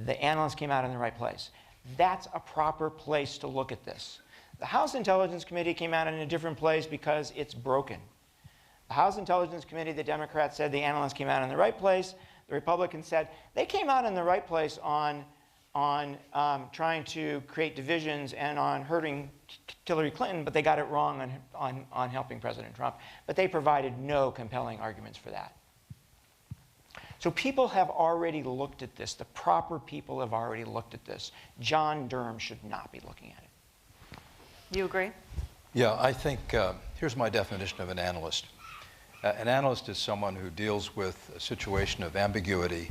the analysts came out in the right place. That's a proper place to look at this. The House Intelligence Committee came out in a different place because it's broken. The House Intelligence Committee, the Democrats said the analysts came out in the right place. The Republicans said they came out in the right place on trying to create divisions and on hurting Hillary Clinton, but they got it wrong on helping President Trump. But they provided no compelling arguments for that. So people have already looked at this. The proper people have already looked at this. John Durham should not be looking at it. You agree? Yeah, I think, here's my definition of an analyst. An analyst is someone who deals with a situation of ambiguity,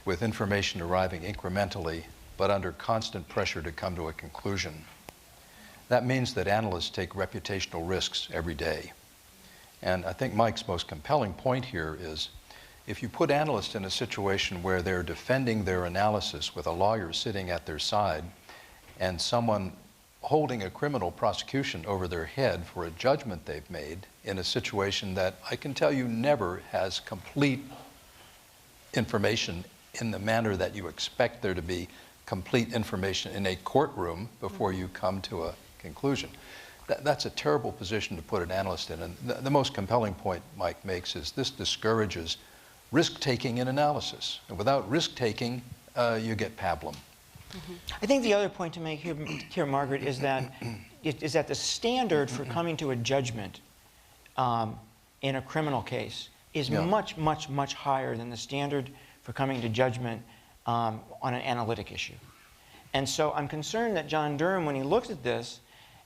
with information arriving incrementally, but under constant pressure to come to a conclusion. That means that analysts take reputational risks every day. And I think Mike's most compelling point here is, if you put analysts in a situation where they're defending their analysis with a lawyer sitting at their side and someone holding a criminal prosecution over their head for a judgment they've made in a situation that I can tell you never has complete information in the manner that you expect there to be complete information in a courtroom before you come to a conclusion. That's a terrible position to put an analyst in. And the most compelling point Mike makes is this discourages risk-taking in analysis. And without risk-taking, you get pablum. I think the other point to make here, Margaret, is that the standard for coming to a judgment in a criminal case is much, much, much higher than the standard for coming to judgment on an analytic issue. And so I'm concerned that John Durham, when he looks at this,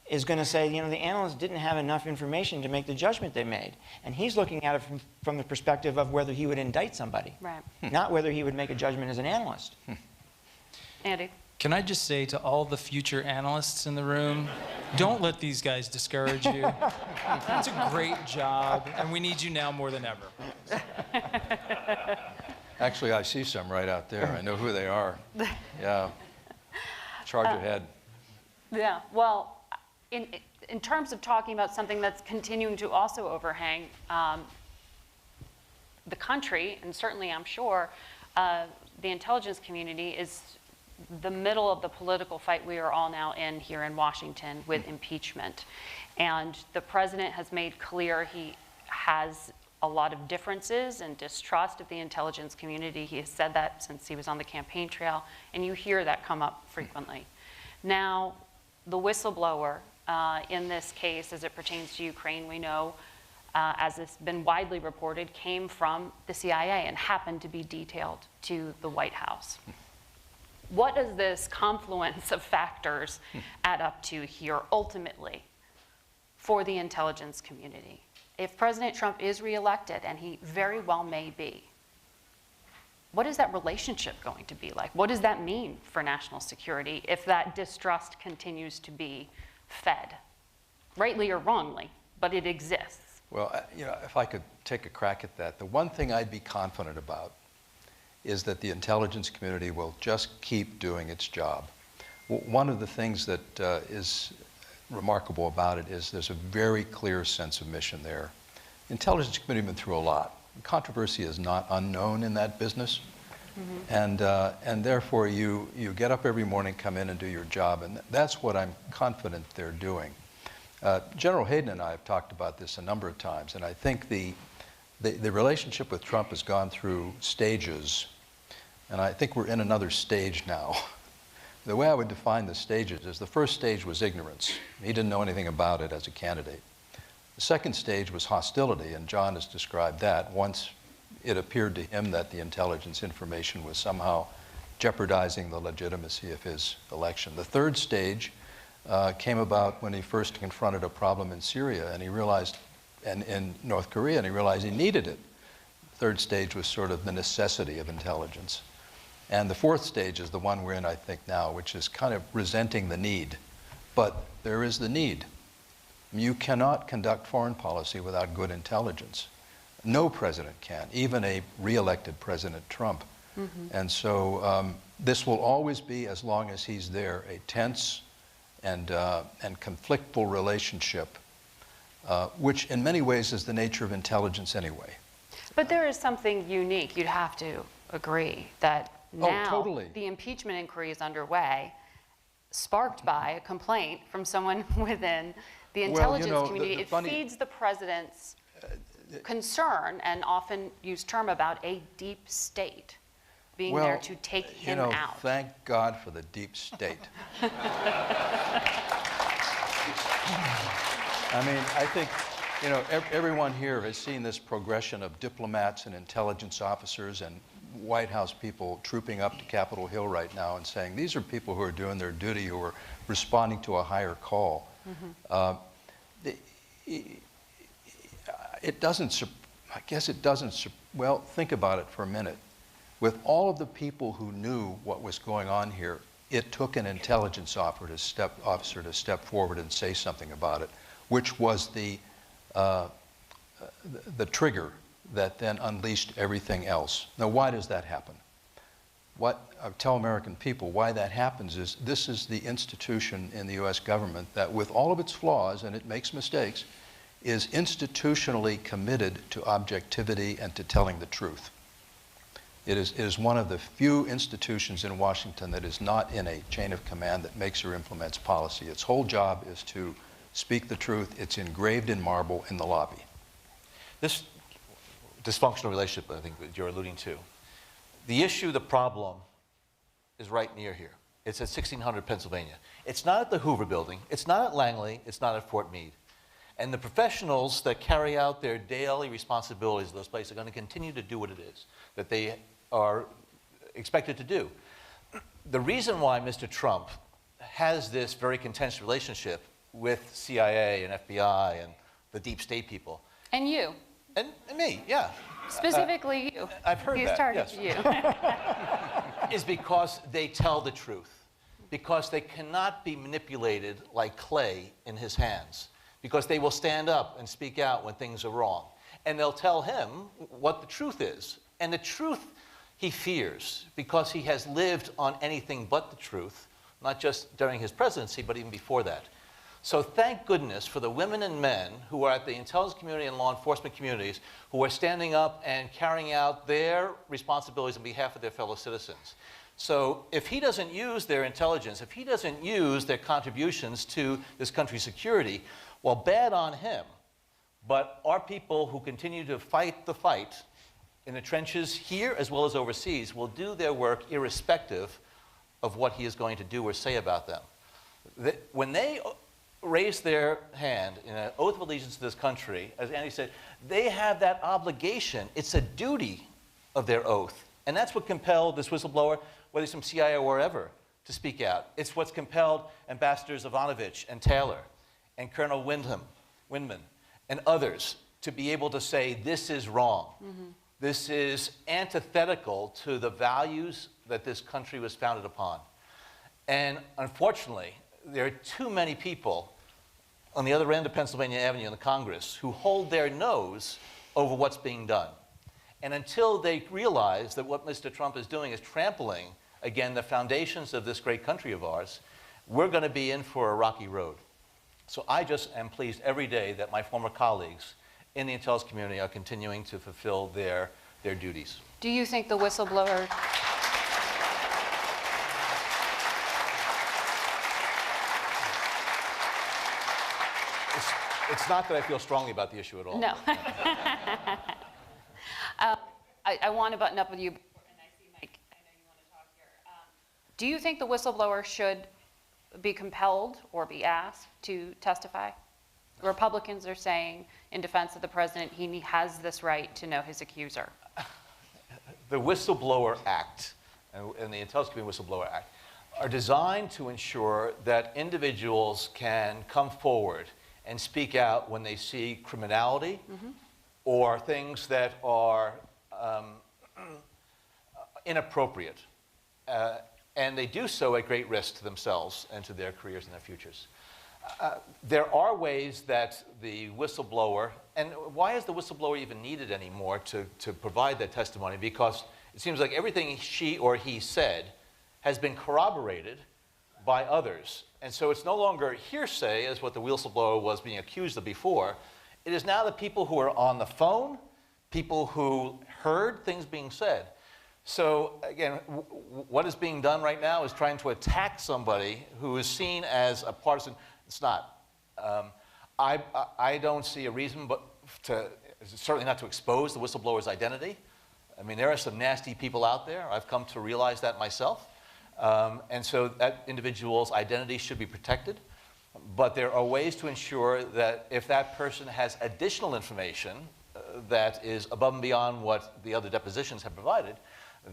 is going to say, you know, the analysts didn't have enough information to make the judgment they made. And he's looking at it from the perspective of whether he would indict somebody, Right. not whether he would make a judgment as an analyst. Andy? Can I just say to all the future analysts in the room, don't let these guys discourage you. It's a great job, and we need you now more than ever. Actually, I see some right out there. I know who they are. Yeah. Charge ahead. Yeah, well, in terms of talking about something that's continuing to also overhang the country, and certainly I'm sure the intelligence community, is the middle of the political fight we are all now in here in Washington with impeachment. And the president has made clear he has a lot of differences and distrust of the intelligence community. He has said that since he was on the campaign trail, and you hear that come up frequently. Now, the whistleblower in this case, as it pertains to Ukraine, we know, as has been widely reported, came from the CIA and happened to be detailed to the White House. What does this confluence of factors add up to here ultimately for the intelligence community? If President Trump is reelected, and he very well may be, what is that relationship going to be like? What does that mean for national security if that distrust continues to be fed, rightly or wrongly, but it exists? Well, you know, if I could take a crack at that, the one thing I'd be confident about is that the intelligence community will just keep doing its job. One of the things that is remarkable about it is there's a very clear sense of mission there. The intelligence community has been through a lot. Controversy is not unknown in that business. And therefore you get up every morning, come in and do your job, and that's what I'm confident they're doing. General Hayden and I have talked about this a number of times, and I think the relationship with Trump has gone through stages, and I think we're in another stage now. The way I would define the stages is the first stage was ignorance. He didn't know anything about it as a candidate. The second stage was hostility, and John has described that once it appeared to him that the intelligence information was somehow jeopardizing the legitimacy of his election. The third stage came about when he first confronted a problem in Syria, and he realized, and in North Korea, and he realized he needed it. The third stage was sort of the necessity of intelligence. And the fourth stage is the one we're in, I think, now, which is kind of resenting the need. But there is the need. You cannot conduct foreign policy without good intelligence. No president can, even a re-elected President Trump. And so this will always be, as long as he's there, a tense and conflictful relationship, which in many ways is the nature of intelligence anyway. But there is something unique, you'd have to agree, that now totally. The impeachment inquiry is underway, sparked by a complaint from someone within the intelligence community. It feeds the president's concern and often used term about a deep state being there to take him out. Thank God for the deep state. I mean, I think, you know, everyone here has seen this progression of diplomats and intelligence officers and White House people trooping up to Capitol Hill right now and saying, these are people who are doing their duty, who are responding to a higher call. It doesn't, I guess it doesn't, well, think about it for a minute. With all of the people who knew what was going on here, it took an intelligence officer to step forward and say something about it, which was the trigger that then unleashed everything else. Now, why does that happen? What I tell American people why that happens is this is the institution in the U.S. government that, with all of its flaws, and it makes mistakes, is institutionally committed to objectivity and to telling the truth. It is one of the few institutions in Washington that is not in a chain of command that makes or implements policy. Its whole job is to speak the truth. It's engraved in marble in the lobby. This dysfunctional relationship, I think, that you're alluding to, the issue, the problem, is right near here. It's at 1600 Pennsylvania. It's not at the Hoover Building. It's not at Langley. It's not at Fort Meade. And the professionals that carry out their daily responsibilities in those places are going to continue to do what it is that they are expected to do. The reason why Mr. Trump has this very contentious relationship with CIA and FBI and the deep state people. And you. And me, yeah. Specifically you. I've heard He's that, targeted you. Is because they tell the truth. Because they cannot be manipulated like clay in his hands. Because they will stand up and speak out when things are wrong. And they'll tell him what the truth is. And the truth he fears, because he has lived on anything but the truth, not just during his presidency, but even before that. So thank goodness for the women and men who are at the intelligence community and law enforcement communities who are standing up and carrying out their responsibilities on behalf of their fellow citizens. So if he doesn't use their intelligence, if he doesn't use their contributions to this country's security, well, bad on him. But our people who continue to fight the fight in the trenches here as well as overseas will do their work irrespective of what he is going to do or say about them. When they raise their hand in an oath of allegiance to this country, as Andy said, they have that obligation. It's a duty of their oath. And that's what compelled this whistleblower, whether he's from CIA or wherever, to speak out. It's what's compelled Ambassadors Ivanovich and Taylor and Colonel Windman and others to be able to say, this is wrong. Mm-hmm. This is antithetical to the values that this country was founded upon. And unfortunately, there are too many people on the other end of Pennsylvania Avenue in the Congress who hold their nose over what's being done. And until they realize that what Mr. Trump is doing is trampling, again, the foundations of this great country of ours, we're going to be in for a rocky road. So I just am pleased every day that my former colleagues in the intelligence community are continuing to fulfill their duties. Do you think the whistleblower... It's not that I feel strongly about the issue at all. No. I want to button up with you, and I see Mike, I know you want to talk here. Do you think the whistleblower should be compelled or be asked to testify? Republicans are saying, in defense of the president, he has this right to know his accuser. The Whistleblower Act and the Intelligence Community Whistleblower Act are designed to ensure that individuals can come forward and speak out when they see criminality or things that are inappropriate. And they do so at great risk to themselves and to their careers and their futures. There are ways that the whistleblower, and why is the whistleblower even needed anymore to provide that testimony? Because it seems like everything she or he said has been corroborated by others. And so it's no longer hearsay as what the whistleblower was being accused of before. It is now the people who are on the phone, people who heard things being said. So again, what is being done right now is trying to attack somebody who is seen as a partisan. It's not. I don't see a reason but certainly not to expose the whistleblower's identity. I mean, there are some nasty people out there. I've come to realize that myself. And so that individual's identity should be protected. But there are ways to ensure that if that person has additional information that is above and beyond what the other depositions have provided,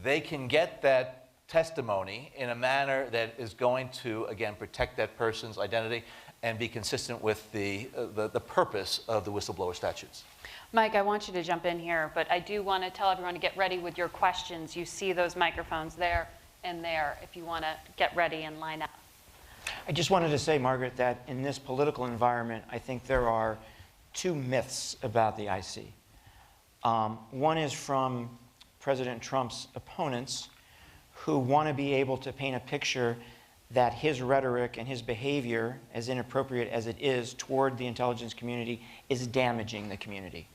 they can get that testimony in a manner that is going to, again, protect that person's identity and be consistent with the purpose of the whistleblower statutes. Mike, I want you to jump in here, but I do want to tell everyone to get ready with your questions. You see those microphones there and there if you want to get ready and line up. I just wanted to say, Margaret, that in this political environment, I think there are two myths about the IC. One is from President Trump's opponents who want to be able to paint a picture that his rhetoric and his behavior, as inappropriate as it is toward the intelligence community, is damaging the community,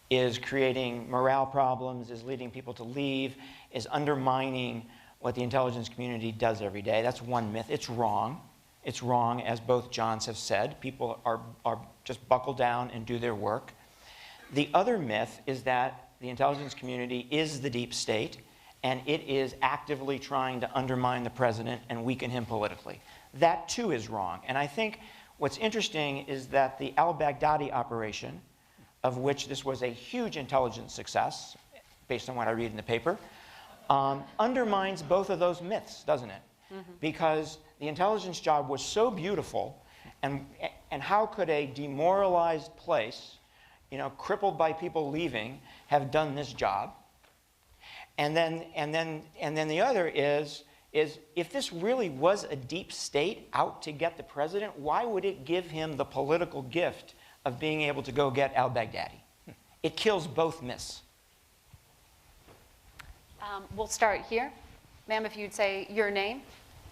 is creating morale problems, is leading people to leave, is undermining what the intelligence community does every day. That's one myth. It's wrong. It's wrong, as both Johns have said. People are just buckle down and do their work. The other myth is that the intelligence community is the deep state, and it is actively trying to undermine the president and weaken him politically. That, too, is wrong. And I think what's interesting is that the al-Baghdadi operation, of which this was a huge intelligence success, based on what I read in the paper, undermines both of those myths, doesn't it? Because the intelligence job was so beautiful, and how could a demoralized place, you know, crippled by people leaving, have done this job? And then the other is if this really was a deep state out to get the president, why would it give him the political gift of being able to go get al-Baghdadi? It kills both myths. We'll start here. Ma'am, if you'd say your name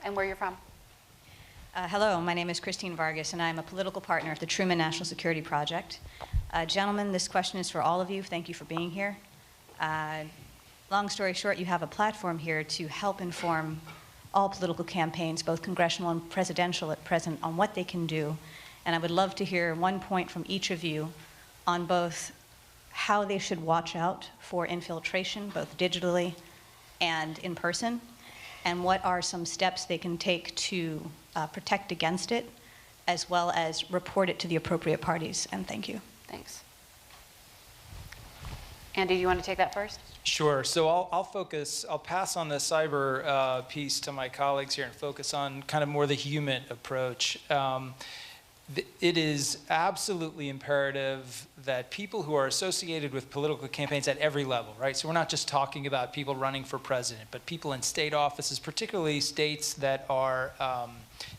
and where you're from. Hello, my name is Christine Vargas, and I'm a political partner at the Truman National Security Project. Gentlemen, this question is for all of you. Thank you for being here. Long story short, you have a platform here to help inform all political campaigns, both congressional and presidential at present, on what they can do. And I would love to hear one point from each of you on both how they should watch out for infiltration, both digitally and in person, and what are some steps they can take to protect against it, as well as report it to the appropriate parties. And thank you. Thanks. Andy, do you want to take that first? Sure. So I'll pass on the cyber piece to my colleagues here and focus on kind of more the human approach. It is absolutely imperative that people who are associated with political campaigns at every level, right? So we're not just talking about people running for president, but people in state offices, particularly states that are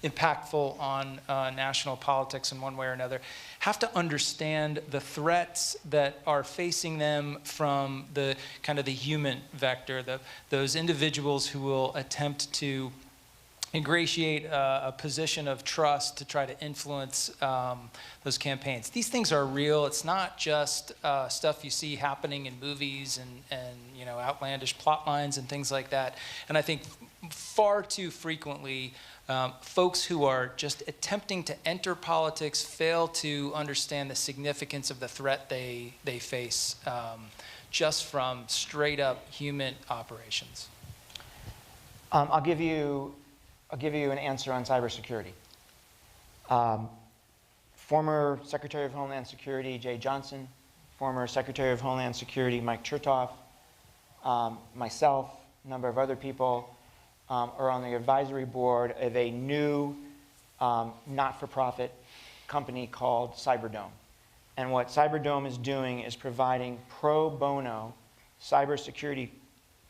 impactful on national politics in one way or another, have to understand the threats that are facing them from the kind of the human vector, those individuals who will attempt to ingratiate a position of trust to try to influence those campaigns. These things are real. It's not just stuff you see happening in movies and you know, outlandish plot lines and things like that. And I think far too frequently, folks who are just attempting to enter politics fail to understand the significance of the threat they face just from straight up human operations. I'll give you an answer on cybersecurity. Former Secretary of Homeland Security Jay Johnson, former Secretary of Homeland Security Mike Chertoff, myself, a number of other people are on the advisory board of a new not-for-profit company called Cyberdome. And what Cyberdome is doing is providing pro bono cybersecurity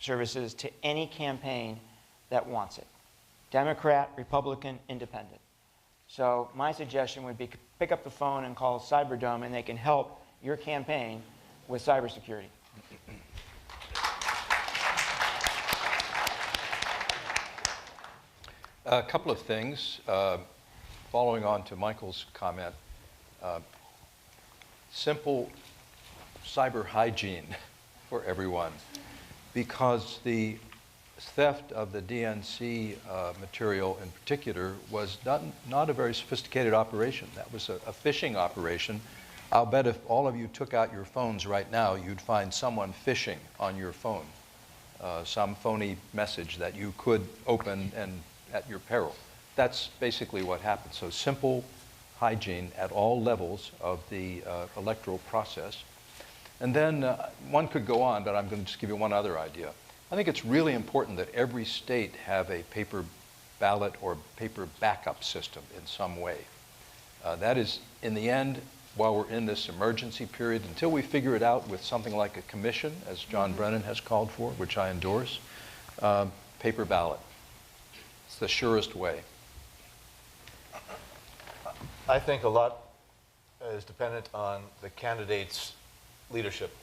services to any campaign that wants it. Democrat, Republican, Independent. So my suggestion would be pick up the phone and call Cyberdome, and they can help your campaign with cybersecurity. A couple of things, following on to Michael's comment. Simple cyber hygiene for everyone, because the theft of the DNC material in particular was not a very sophisticated operation. That was a phishing operation. I'll bet if all of you took out your phones right now, you'd find someone phishing on your phone, some phony message that you could open and at your peril. That's basically what happened. So simple hygiene at all levels of the electoral process. And then one could go on, but I'm going to just give you one other idea. I think it's really important that every state have a paper ballot or paper backup system in some way. That is, in the end, while we're in this emergency period, until we figure it out with something like a commission, as John Brennan has called for, which I endorse, paper ballot. It's the surest way. I think a lot is dependent on the candidate's leadership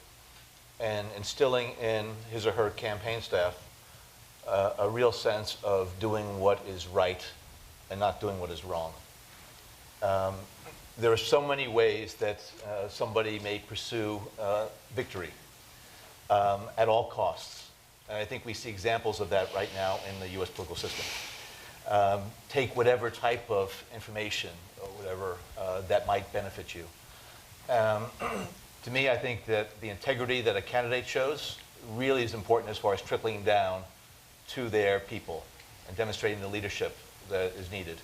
and instilling in his or her campaign staff a real sense of doing what is right and not doing what is wrong. There are so many ways that somebody may pursue victory at all costs. And I think we see examples of that right now in the U.S. political system. Take whatever type of information or whatever that might benefit you. To me, I think that the integrity that a candidate shows really is important as far as trickling down to their people and demonstrating the leadership that is needed.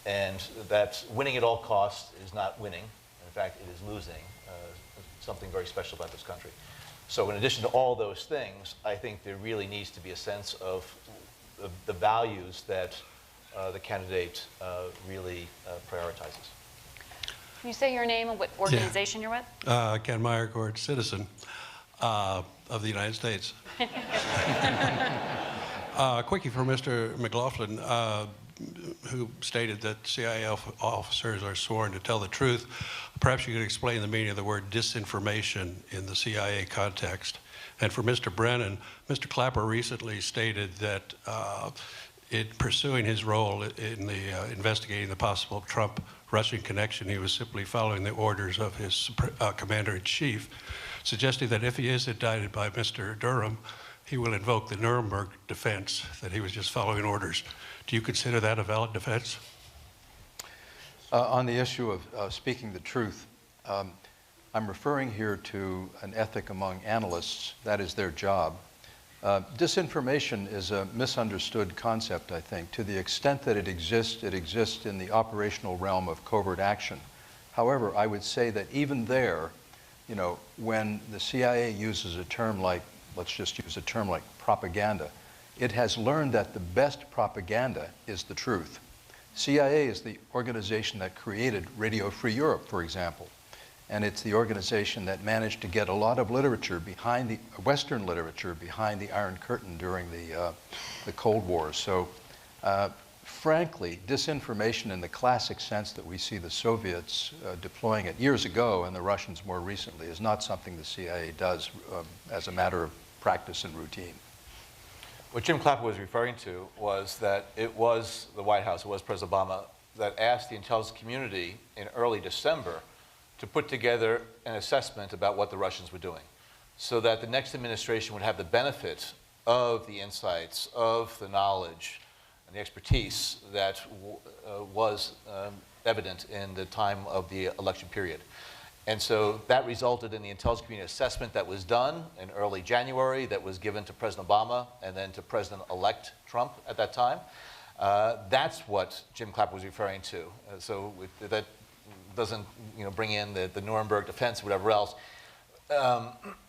And that winning at all costs is not winning. In fact, it is losing, something very special about this country. So in addition to all those things, I think there really needs to be a sense of the values that the candidate really prioritizes. Can you say your name and what organization you're with? Ken Meyercord, citizen of the United States. Quickie for Mr. McLaughlin, who stated that CIA officers are sworn to tell the truth. Perhaps you could explain the meaning of the word disinformation in the CIA context. And for Mr. Brennan, Mr. Clapper recently stated that in pursuing his role in the investigating the possible Trump-Russian connection, he was simply following the orders of his commander-in-chief, suggesting that if he is indicted by Mr. Durham, he will invoke the Nuremberg defense, that he was just following orders. Do you consider that a valid defense? On the issue of speaking the truth, I'm referring here to an ethic among analysts. That is their job. Disinformation is a misunderstood concept, I think. To the extent that it exists in the operational realm of covert action. However, I would say that even there, you know, when the CIA uses a term like, let's just use a term like propaganda, it has learned that the best propaganda is the truth. CIA is the organization that created Radio Free Europe, for example. And it's the organization that managed to get a lot of literature behind the Western literature behind the Iron Curtain during the Cold War. So, frankly, disinformation in the classic sense that we see the Soviets deploying it years ago and the Russians more recently is not something the CIA does as a matter of practice and routine. What Jim Clapper was referring to was that it was the White House, it was President Obama, that asked the intelligence community in early December to put together an assessment about what the Russians were doing, so that the next administration would have the benefit of the insights, of the knowledge, and the expertise that was evident in the time of the election period. And so that resulted in the intelligence community assessment that was done in early January, that was given to President Obama and then to President-elect Trump at that time. That's what Jim Clapper was referring to. So that doesn't, you know, bring in the Nuremberg defense, whatever else.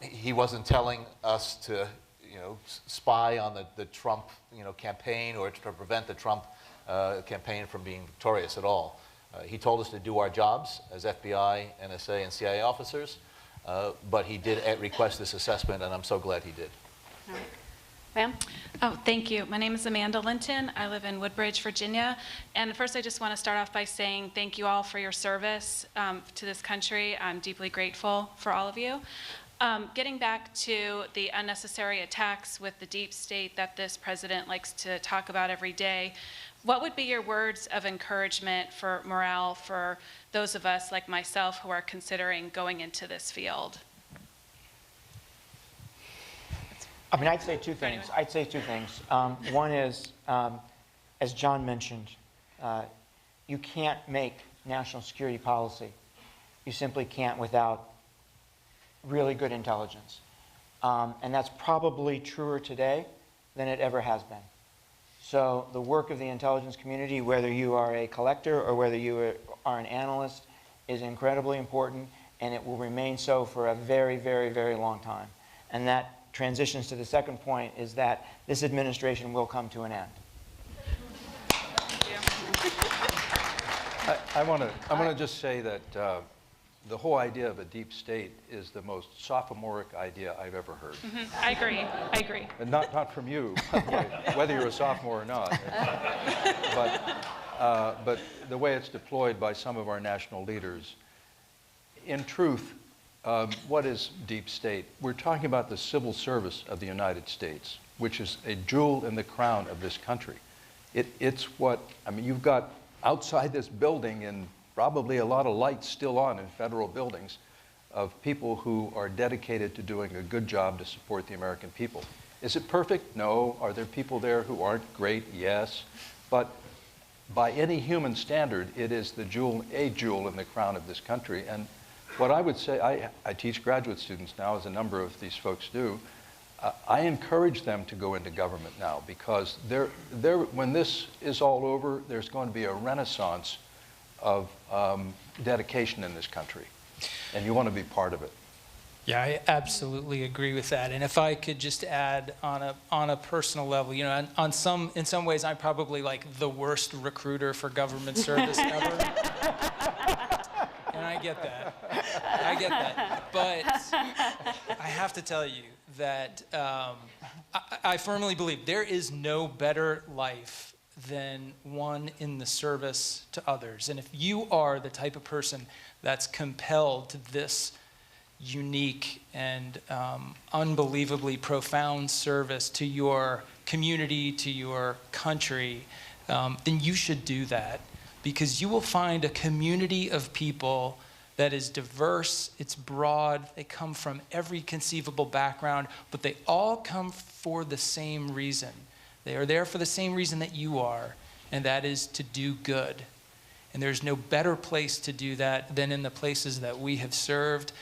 He wasn't telling us to, you know, spy on the Trump, you know, campaign or to prevent the Trump campaign from being victorious at all. He told us to do our jobs as FBI, NSA, and CIA officers, but he did request this assessment, and I'm so glad he did. All right. Ma'am? Oh, thank you. My name is Amanda Linton. I live in Woodbridge, Virginia. And first, I just want to start off by saying thank you all for your service to this country. I'm deeply grateful for all of you. Getting back to the unnecessary attacks with the deep state that this president likes to talk about every day, what would be your words of encouragement for morale for those of us like myself who are considering going into this field? I mean, I'd say two things. One is, as John mentioned, you can't make national security policy. You simply can't without really good intelligence. And that's probably truer today than it ever has been. So the work of the intelligence community, whether you are a collector or whether you are an analyst, is incredibly important, and it will remain so for a very, very, very long time. And that transitions to the second point, is that this administration will come to an end. I want to just say that the whole idea of a deep state is the most sophomoric idea I've ever heard. I agree. I agree. And not from you, by the way, whether you're a sophomore or not. But the way it's deployed by some of our national leaders, in truth, what is deep state? We're talking about the civil service of the United States, which is a jewel in the crown of this country. It's what, I mean, you've got outside this building, and probably a lot of lights still on in federal buildings, of people who are dedicated to doing a good job to support the American people. Is it perfect? No. Are there people there who aren't great? Yes. But by any human standard, it is a jewel in the crown of this country. And what I would say, I teach graduate students now, as a number of these folks do. I encourage them to go into government now, because when this is all over, there's going to be a renaissance of dedication in this country, and you want to be part of it. Yeah, I absolutely agree with that. And if I could just add on a personal level, you know, in some ways, I'm probably like the worst recruiter for government service ever. And I get that. But I have to tell you that I firmly believe there is no better life than one in the service to others. And if you are the type of person that's compelled to this unique and unbelievably profound service to your community, to your country, then you should do that, because you will find a community of people that is diverse, it's broad, they come from every conceivable background, but they all come for the same reason. They are there for the same reason that you are, and that is to do good. And there's no better place to do that than in the places that we have served.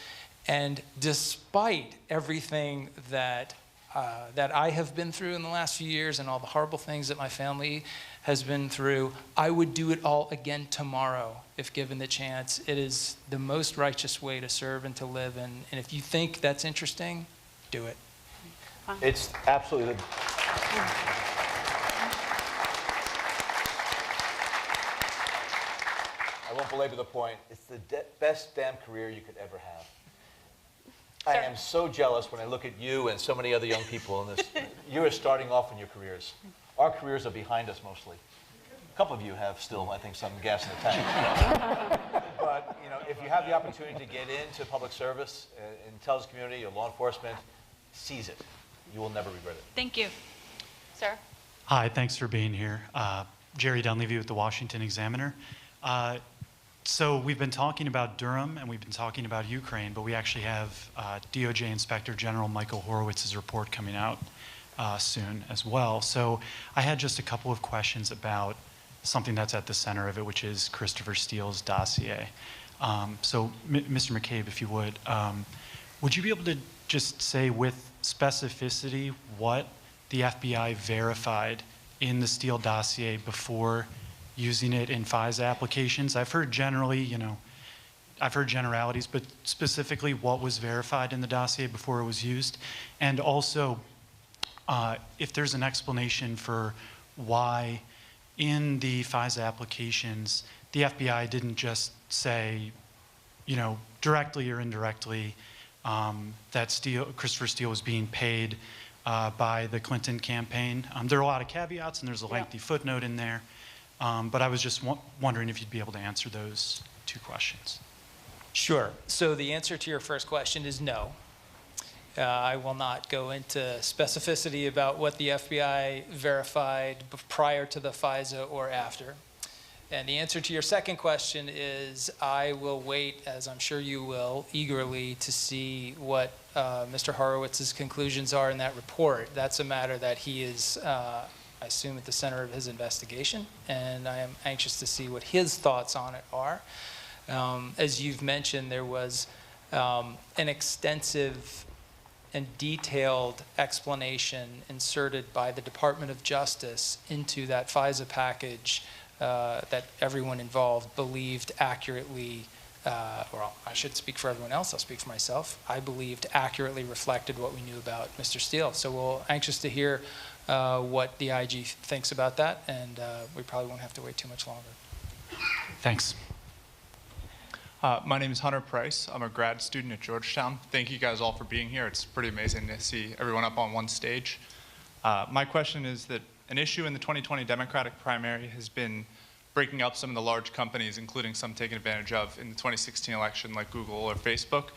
And despite everything that I have been through in the last few years and all the horrible things that my family has been through, I would do it all again tomorrow if given the chance. It is the most righteous way to serve and to live. And if you think that's interesting, do it. It's absolutely I won't belabor the point. It's the best damn career you could ever have. I am so jealous when I look at you and so many other young people in this. You are starting off in your careers. Our careers are behind us mostly. A couple of you have still, I think, some gas in the tank. But you know, if you have the opportunity to get into public service, intelligence community, or law enforcement, seize it. You will never regret it. Thank you. Sir? Hi, thanks for being here. Jerry Dunleavy with the Washington Examiner. So we've been talking about Durham and we've been talking about Ukraine, but we actually have DOJ Inspector General Michael Horowitz's report coming out soon as well. So I had just a couple of questions about something that's at the center of it, which is Christopher Steele's dossier. So Mr. McCabe, if you would you be able to just say with specificity what the FBI verified in the Steele dossier before using it in FISA applications? I've heard generally, I've heard generalities, but specifically what was verified in the dossier before it was used? And also, if there's an explanation for why in the FISA applications, the FBI didn't just say, directly or indirectly, that Christopher Steele was being paid by the Clinton campaign. There are a lot of caveats and there's a lengthy footnote in there. But I was just wondering if you'd be able to answer those two questions. Sure. So the answer to your first question is no. I will not go into specificity about what the FBI verified prior to the FISA or after. And the answer to your second question is I will wait, as I'm sure you will, eagerly to see what Mr. Horowitz's conclusions are in that report. That's a matter that he is, I assume, at the center of his investigation, and I am anxious to see what his thoughts on it are. As you've mentioned, there was an extensive and detailed explanation inserted by the Department of Justice into that FISA package that everyone involved believed accurately, well, I should speak for everyone else, I'll speak for myself, I believed accurately reflected what we knew about Mr. Steele. So we're anxious to hear what the IG thinks about that, and we probably won't have to wait too much longer. Thanks. My name is Hunter Price. I'm a grad student at Georgetown. Thank you guys all for being here. It's pretty amazing to see everyone up on one stage. My question is that an issue in the 2020 Democratic primary has been breaking up some of the large companies, including some taken advantage of in the 2016 election, like Google or Facebook.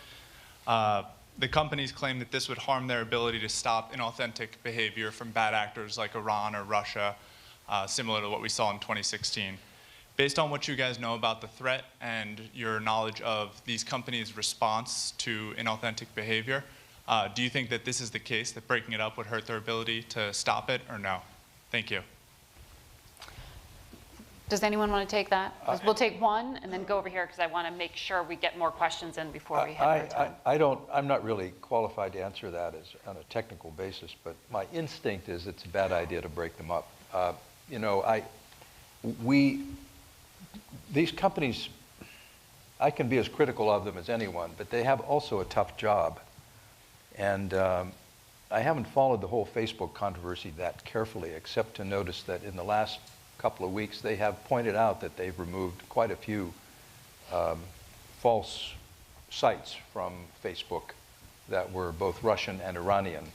The companies claim that this would harm their ability to stop inauthentic behavior from bad actors like Iran or Russia, similar to what we saw in 2016. Based on what you guys know about the threat and your knowledge of these companies' response to inauthentic behavior, do you think that this is the case, that breaking it up would hurt their ability to stop it, or no? Thank you. Does anyone want to take that? We'll take one and then go over here because I want to make sure we get more questions in before we head over time. I'm not really qualified to answer that on a technical basis, but my instinct is it's a bad idea to break them up. These companies, I can be as critical of them as anyone, but they have also a tough job. And I haven't followed the whole Facebook controversy that carefully, except to notice that in the last couple of weeks, they have pointed out that they've removed quite a few false sites from Facebook that were both Russian and Iranian,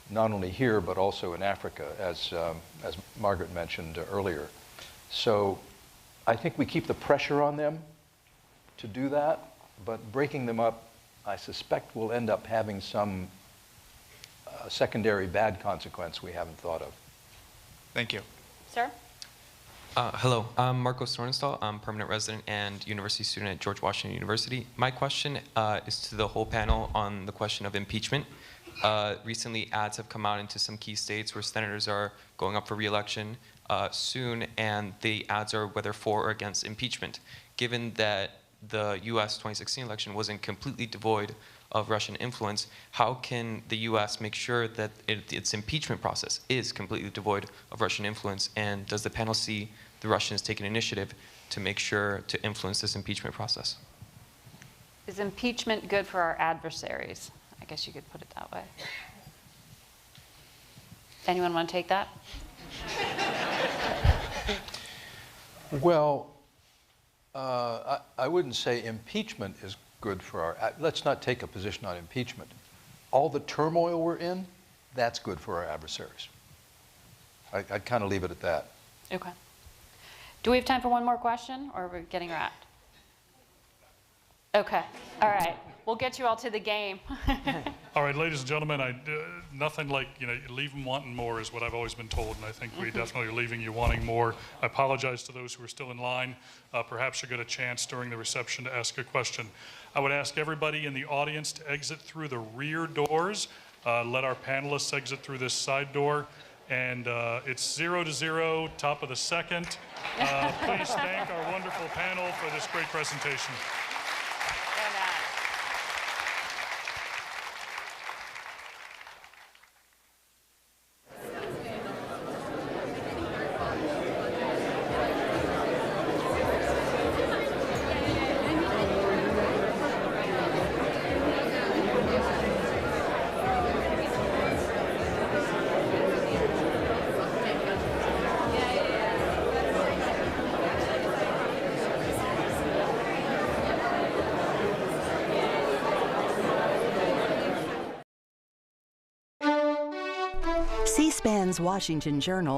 not only here, but also in Africa, as Margaret mentioned earlier. So I think we keep the pressure on them to do that, but breaking them up, I suspect will end up having some secondary bad consequence we haven't thought of. Thank you. Sir? Hello, I'm Marco Sorenstal. I'm permanent resident and university student at George Washington University. My question is to the whole panel on the question of impeachment. Recently, ads have come out into some key states where senators are going up for re-election soon, and the ads are whether for or against impeachment. Given that the U.S. 2016 election wasn't completely devoid of Russian influence, how can the U.S. make sure that its impeachment process is completely devoid of Russian influence? And does the panel see the Russians take an initiative to make sure to influence this impeachment process? Is impeachment good for our adversaries? I guess you could put it that way. Anyone want to take that? Well, I wouldn't say impeachment is good for our, let's not take a position on impeachment. All the turmoil we're in, that's good for our adversaries. I'd kind of leave it at that. Okay. Do we have time for one more question, or are we getting wrapped? Okay. All right. We'll get you all to the game. All right, ladies and gentlemen, nothing like, leave them wanting more is what I've always been told, and I think we definitely are leaving you wanting more. I apologize to those who are still in line. Perhaps you'll get a chance during the reception to ask a question. I would ask everybody in the audience to exit through the rear doors. Let our panelists exit through this side door. And it's 0-0, top of the second. Please thank our wonderful panel for this great presentation. C-SPAN's Washington Journal